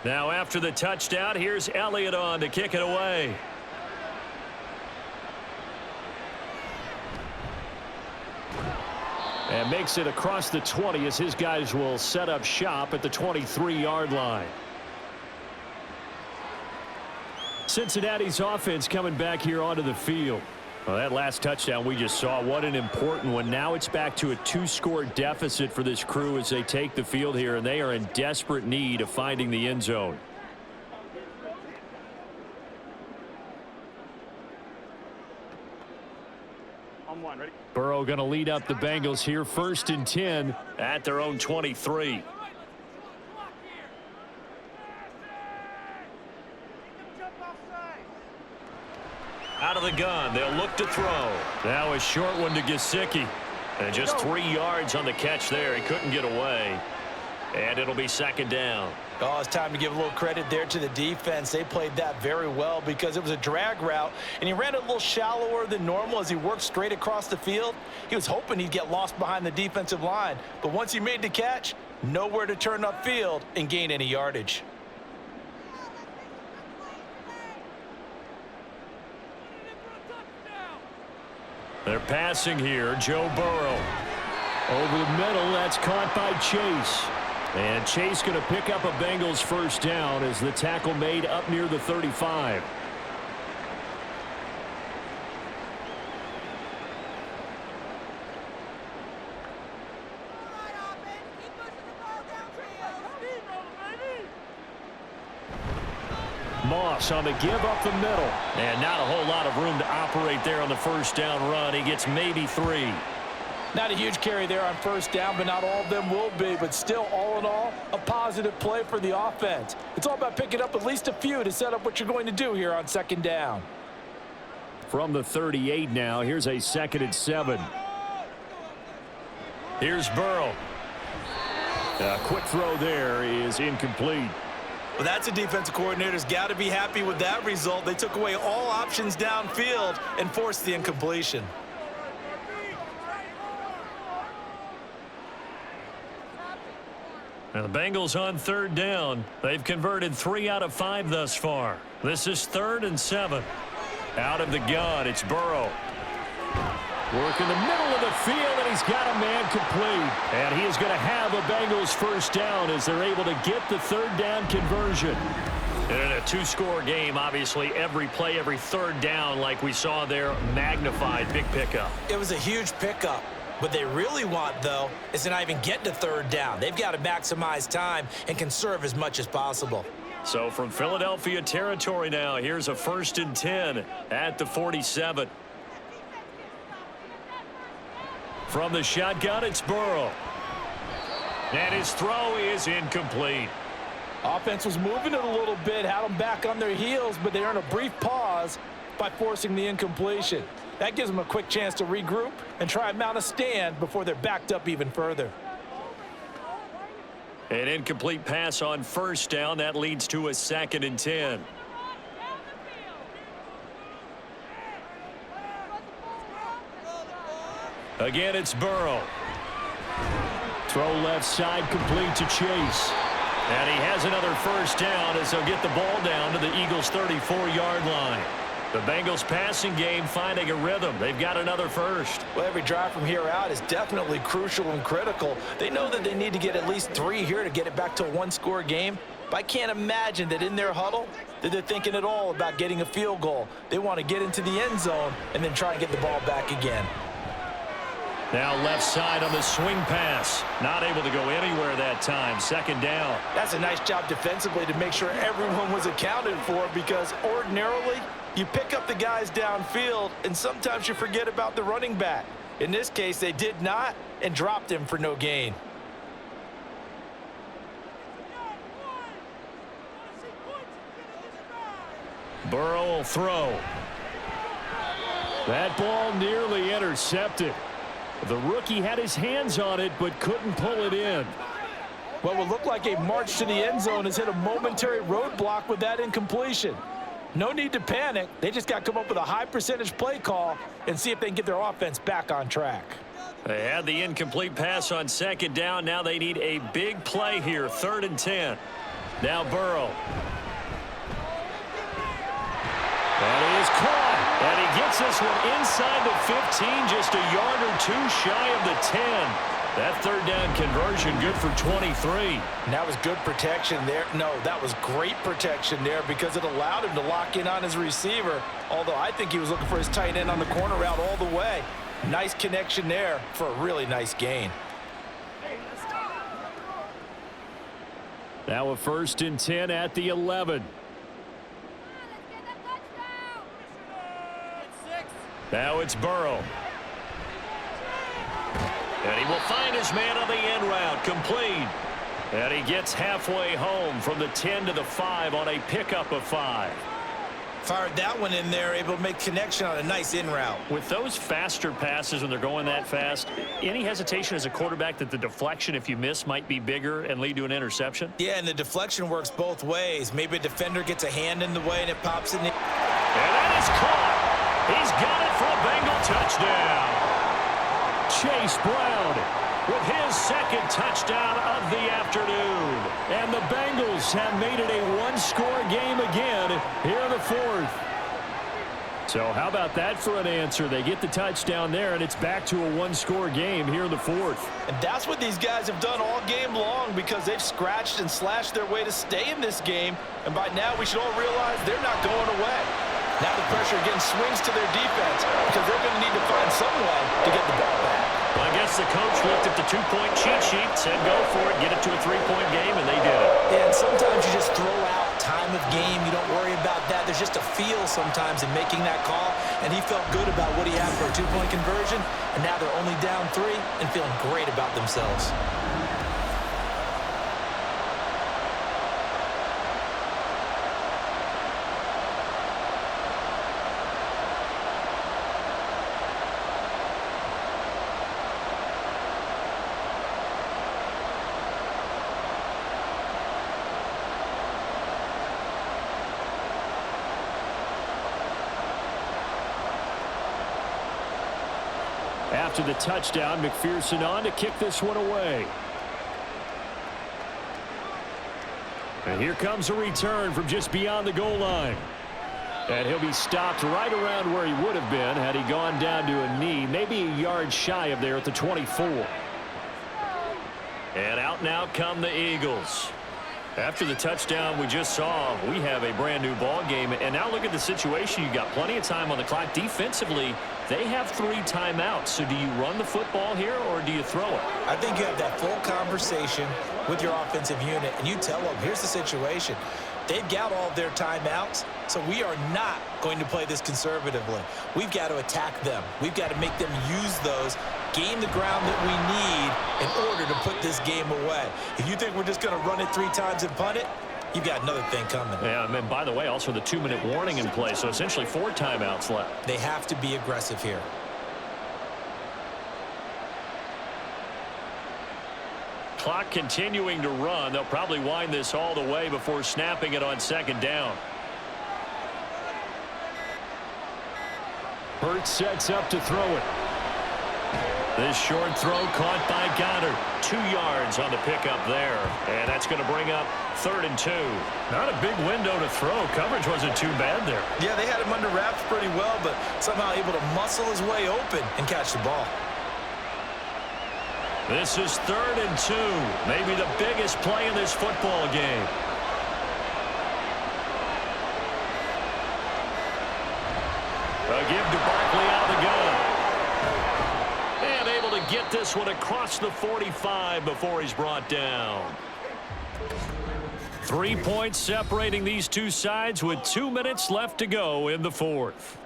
Speaker 2: Now after the touchdown, here's Elliott on to kick it away. And makes it across the 20 as his guys will set up shop at the 23-yard line. Cincinnati's offense coming back here onto the field. Well, that last touchdown we just saw, what an important one. Now it's back to a 2-score deficit for this crew as they take the field here, and they are in desperate need of finding the end zone. Burrow going to lead up the Bengals here, 1st and 10 at their own 23. Out of the gun, they'll look to throw. Now a short one to Gesicki. And just 3 yards on the catch there. He couldn't get away. And it'll be 2nd down.
Speaker 3: Oh, it's time to give a little credit there to the defense. They played that very well because it was a drag route, and he ran a little shallower than normal as he worked straight across the field. He was hoping he'd get lost behind the defensive line, but once he made the catch, nowhere to turn upfield and gain any yardage.
Speaker 2: They're passing here. Joe Burrow. Over the middle, that's caught by Chase. And Chase going to pick up a Bengals first down as the tackle made up near the 35. Moss on the give up the middle. And not a whole lot of room to operate there on the first down run. He gets maybe 3.
Speaker 4: Not a huge carry there on first down, but not all of them will be. But still, all in all, a positive play for the offense. It's all about picking up at least a few to set up what you're going to do here on second down.
Speaker 2: From the 38 now, here's a 2nd and 7. Here's Burrow. A quick throw there is incomplete.
Speaker 3: Well, that's a defensive coordinator's got to be happy with that result. They took away all options downfield and forced the incompletion.
Speaker 2: And the Bengals on 3rd down. They've converted 3 out of 5 thus far. This is 3rd and 7. Out of the gun, it's Burrow. Work in the middle of the field, and he's got a man complete. And he is going to have a Bengals first down as they're able to get the 3rd down conversion. And in a 2-score game, obviously, every play, every 3rd down, like we saw there, magnified. Big pickup.
Speaker 3: It was a huge pickup. What they really want, though, is to not even get to 3rd down. They've got to maximize time and conserve as much as possible.
Speaker 2: So from Philadelphia territory now, here's a 1st and 10 at the 47. From the shotgun, it's Burrow. And his throw is incomplete.
Speaker 4: Offense was moving it a little bit, had them back on their heels, but they earned a brief pause by forcing the incompletion. That gives them a quick chance to regroup and try and mount a stand before they're backed up even further.
Speaker 2: An incomplete pass on first down. That leads to a 2nd and 10. Again, it's Burrow. Throw left side complete to Chase. And he has another first down as they'll get the ball down to the Eagles' 34-yard line. The Bengals passing game finding a rhythm. They've got another first.
Speaker 3: Well, every drive from here out is definitely crucial and critical. They know that they need to get at least 3 here to get it back to a 1-score game. But I can't imagine that in their huddle that they're thinking at all about getting a field goal. They want to get into the end zone and then try and get the ball back again.
Speaker 2: Now left side on the swing pass. Not able to go anywhere that time. 2nd down.
Speaker 3: That's a nice job defensively to make sure everyone was accounted for, because ordinarily you pick up the guys downfield and sometimes you forget about the running back. In this case, they did not and dropped him for no gain.
Speaker 2: Burrow will throw. That ball nearly intercepted. The rookie had his hands on it but couldn't pull it in.
Speaker 4: What would look like a march to the end zone has hit a momentary roadblock with that incompletion. No need to panic. They just got to come up with a high percentage play call and see if they can get their offense back on track.
Speaker 2: They had the incomplete pass on 2nd down. Now they need a big play here. 3rd and 10. Now Burrow. That is caught. And he gets this one inside the 15, just a yard or 2 shy of the 10. That 3rd down conversion good for 23.
Speaker 3: And that was good protection there. No, that was great protection there because it allowed him to lock in on his receiver. Although I think he was looking for his tight end on the corner route all the way. Nice connection there for a really nice gain.
Speaker 2: Now a 1st and 10 at the 11. Now it's Burrow. And he will find his man on the end route, complete. And he gets halfway home from the 10 to the 5 on a pickup of 5.
Speaker 3: Fired that one in there, able to make connection on a nice in route.
Speaker 2: With those faster passes when they're going that fast, any hesitation as a quarterback that the deflection, if you miss, might be bigger and lead to an interception?
Speaker 3: Yeah, and the deflection works both ways. Maybe a defender gets a hand in the way and it pops in the...
Speaker 2: And that is caught. He's got it for a Bengal touchdown. Chase Brown with his 2nd touchdown of the afternoon. And the Bengals have made it a 1-score game again here in the 4th. So how about that for an answer? They get the touchdown there, and it's back to a 1-score game here in the 4th.
Speaker 3: And that's what these guys have done all game long, because they've scratched and slashed their way to stay in this game. And by now we should all realize they're not going away. Now the pressure again swings to their defense because they're going to need to find some way to get the ball back.
Speaker 2: Well, I guess the coach looked at the two-point cheat sheet, said go for it, get it to a three-point game, and they did it.
Speaker 3: Yeah, and sometimes you just throw out time of game. You don't worry about that. There's just a feel sometimes in making that call, and he felt good about what he had for a two-point conversion, and now they're only down 3 and feeling great about themselves.
Speaker 2: After the touchdown, McPherson on to kick this one away. And here comes a return from just beyond the goal line. And he'll be stopped right around where he would have been had he gone down to a knee, maybe a yard shy of there at the 24. And out and out come the Eagles. After the touchdown we just saw, we have a brand new ball game. And now look at the situation. You've got plenty of time on the clock. Defensively, they have 3 timeouts. So do you run the football here or do you throw it?
Speaker 3: I think you have that full conversation with your offensive unit, and you tell them, here's the situation. They've got all of their timeouts, so we are not going to play this conservatively. We've got to attack them. We've got to make them use those, gain the ground that we need in order to put this game away. If you think we're just going to run it 3 times and punt it, you've got another thing coming.
Speaker 2: Yeah, and by the way, also the 2-minute warning in play, so essentially 4 timeouts left.
Speaker 3: They have to be aggressive here.
Speaker 2: Clock continuing to run. They'll probably wind this all the way before snapping it on 2nd down. Hurts sets up to throw it. This short throw caught by Goddard. 2 yards on the pickup there. And that's going to bring up 3rd and 2. Not a big window to throw. Coverage wasn't too bad there.
Speaker 3: Yeah, they had him under wraps pretty well, but somehow able to muscle his way open and catch the ball.
Speaker 2: This is 3rd and 2. Maybe the biggest play in this football game. A give to Barkley out of the gun. And able to get this one across the 45 before he's brought down. 3 points separating these two sides with 2 minutes left to go in the 4th.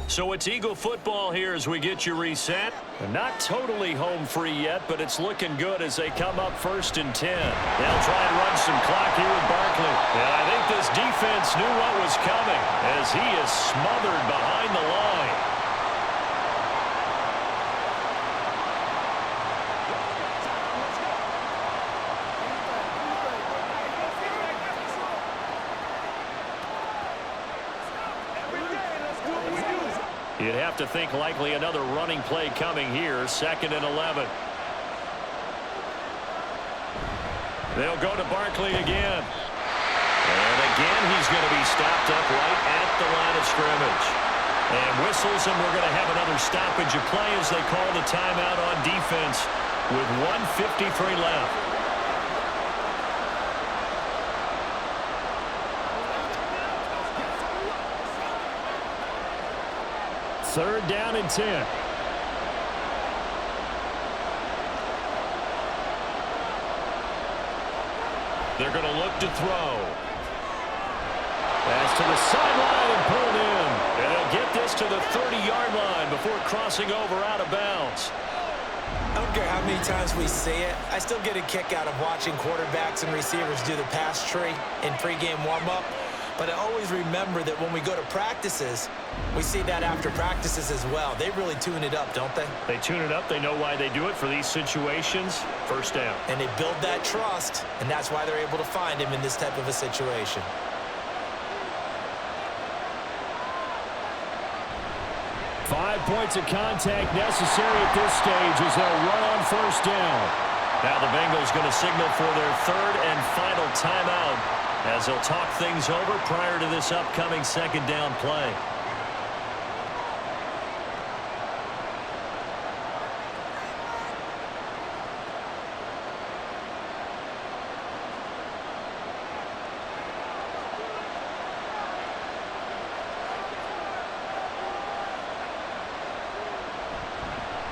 Speaker 2: So it's Eagle football here as we get you reset. Not totally home free yet, but it's looking good as they come up 1st and 10. They'll try and run some clock here with Barkley. And I think this defense knew what was coming as he is smothered behind the line. You'd have to think likely another running play coming here. 2nd and 11. They'll go to Barkley again. And again, he's going to be stopped up right at the line of scrimmage. And whistles, and we're going to have another stoppage of play as they call the timeout on defense with 1:53 left. Third down and 10. They're going to look to throw. Pass to the sideline and pulled in. And they'll get this to the 30-yard line before crossing over out of bounds.
Speaker 3: I don't care how many times we say it, I still get a kick out of watching quarterbacks and receivers do the pass tree in pregame warm-up. But I always remember that when we go to practices, we see that after practices as well. They really tune it up, don't they?
Speaker 2: They tune it up. They know why they do it for these situations. 1st down.
Speaker 3: And they build that trust, and that's why they're able to find him in this type of a situation.
Speaker 2: Five points of contact necessary at this stage as they'll run on 1st down. Now the Bengals going to signal for their 3rd and final timeout as they'll talk things over prior to this upcoming 2nd down play.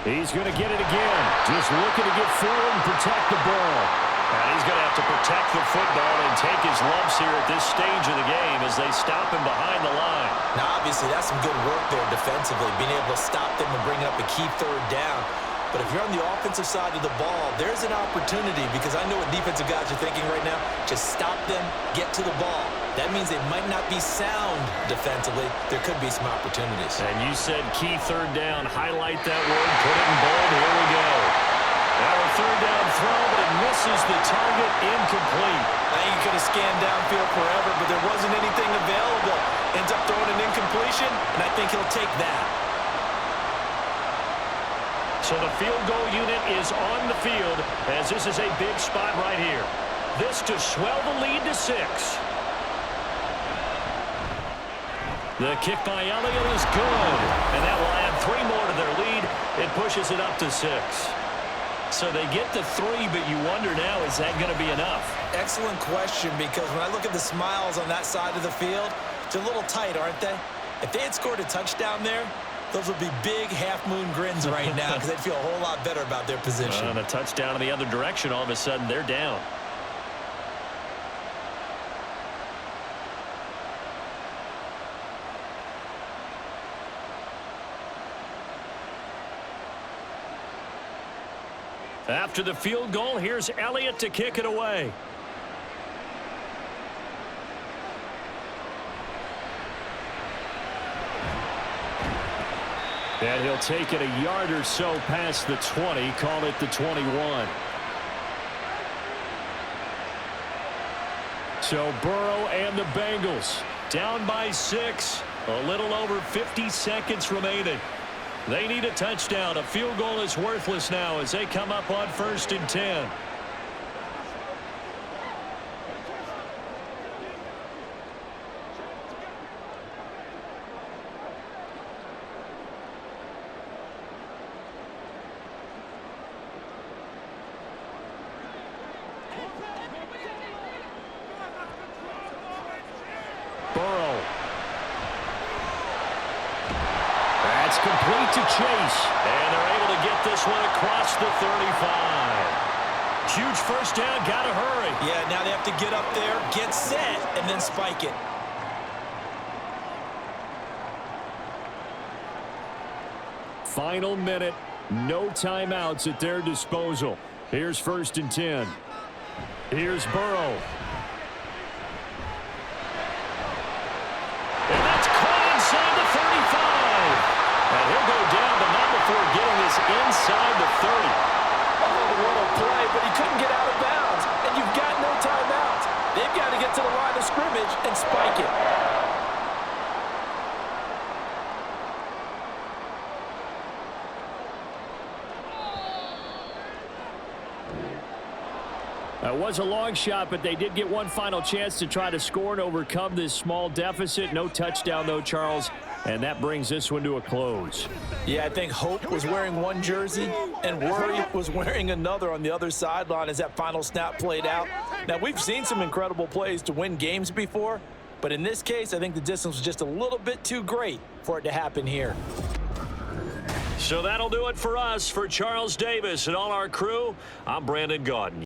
Speaker 2: He's going to get it again. Just looking to get forward and protect the ball.
Speaker 6: And he's going to have to protect the football and take his lumps here at this stage of the game as they stop him behind the line.
Speaker 3: Now, obviously, that's some good work there defensively, being able to stop them and bring up a key third down. But if you're on the offensive side of the ball, there's an opportunity, because I know what defensive guys are thinking right now. Just stop them, get to the ball. That means they might not be sound defensively. There could be some opportunities.
Speaker 2: And you said key third down. Highlight that word. Put it in bold. Here we go. Now a third down throw, but it misses the target. Incomplete.
Speaker 3: I think he could have scanned downfield forever, but there wasn't anything available. Ends up throwing an incompletion, and I think he'll take that.
Speaker 2: So the field goal unit is on the field, as this is a big spot right here. This to swell the lead to 6. The kick by Elliott is good, and that will add 3 more to their lead. It pushes it up to 6. So they get to 3, but you wonder now, is that going to be enough?
Speaker 3: Excellent question, because when I look at the smiles on that side of the field, they're a little tight, aren't they? If they had scored a touchdown there, those would be big half-moon grins right now, because they'd feel a whole lot better about their position.
Speaker 2: And a touchdown in the other direction, all of a sudden they're down. After the field goal, here's Elliott to kick it away. And he'll take it a yard or so past the 20, call it the 21. So Burrow and the Bengals down by 6, a little over 50 seconds remaining. They need a touchdown. A field goal is worthless now as they come up on 1st and 10. Burrow. That's complete to Chase. And they're able to get this one across the 35. Huge first down. Got to hurry.
Speaker 3: Yeah, now they have to get up there, get set, and then spike it.
Speaker 2: Final minute. No timeouts at their disposal. Here's 1st and 10. Here's Burrow. And that's caught inside the 35. And he'll go down, but not before getting this inside the 30.
Speaker 4: Oh, what a play, but he couldn't get out of bounds. And you've got no timeouts. They've got to get to the line of scrimmage and spike it.
Speaker 2: That was a long shot, but they did get one final chance to try to score and overcome this small deficit. No touchdown, though, Charles, and that brings this one to a close.
Speaker 3: Yeah, I think Hope was wearing one jersey and Worry was wearing another on the other sideline as that final snap played out. Now, we've seen some incredible plays to win games before, but in this case, I think the distance was just a little bit too great for it to happen here.
Speaker 2: So that'll do it for us. For Charles Davis and all our crew, I'm Brandon Gaudin.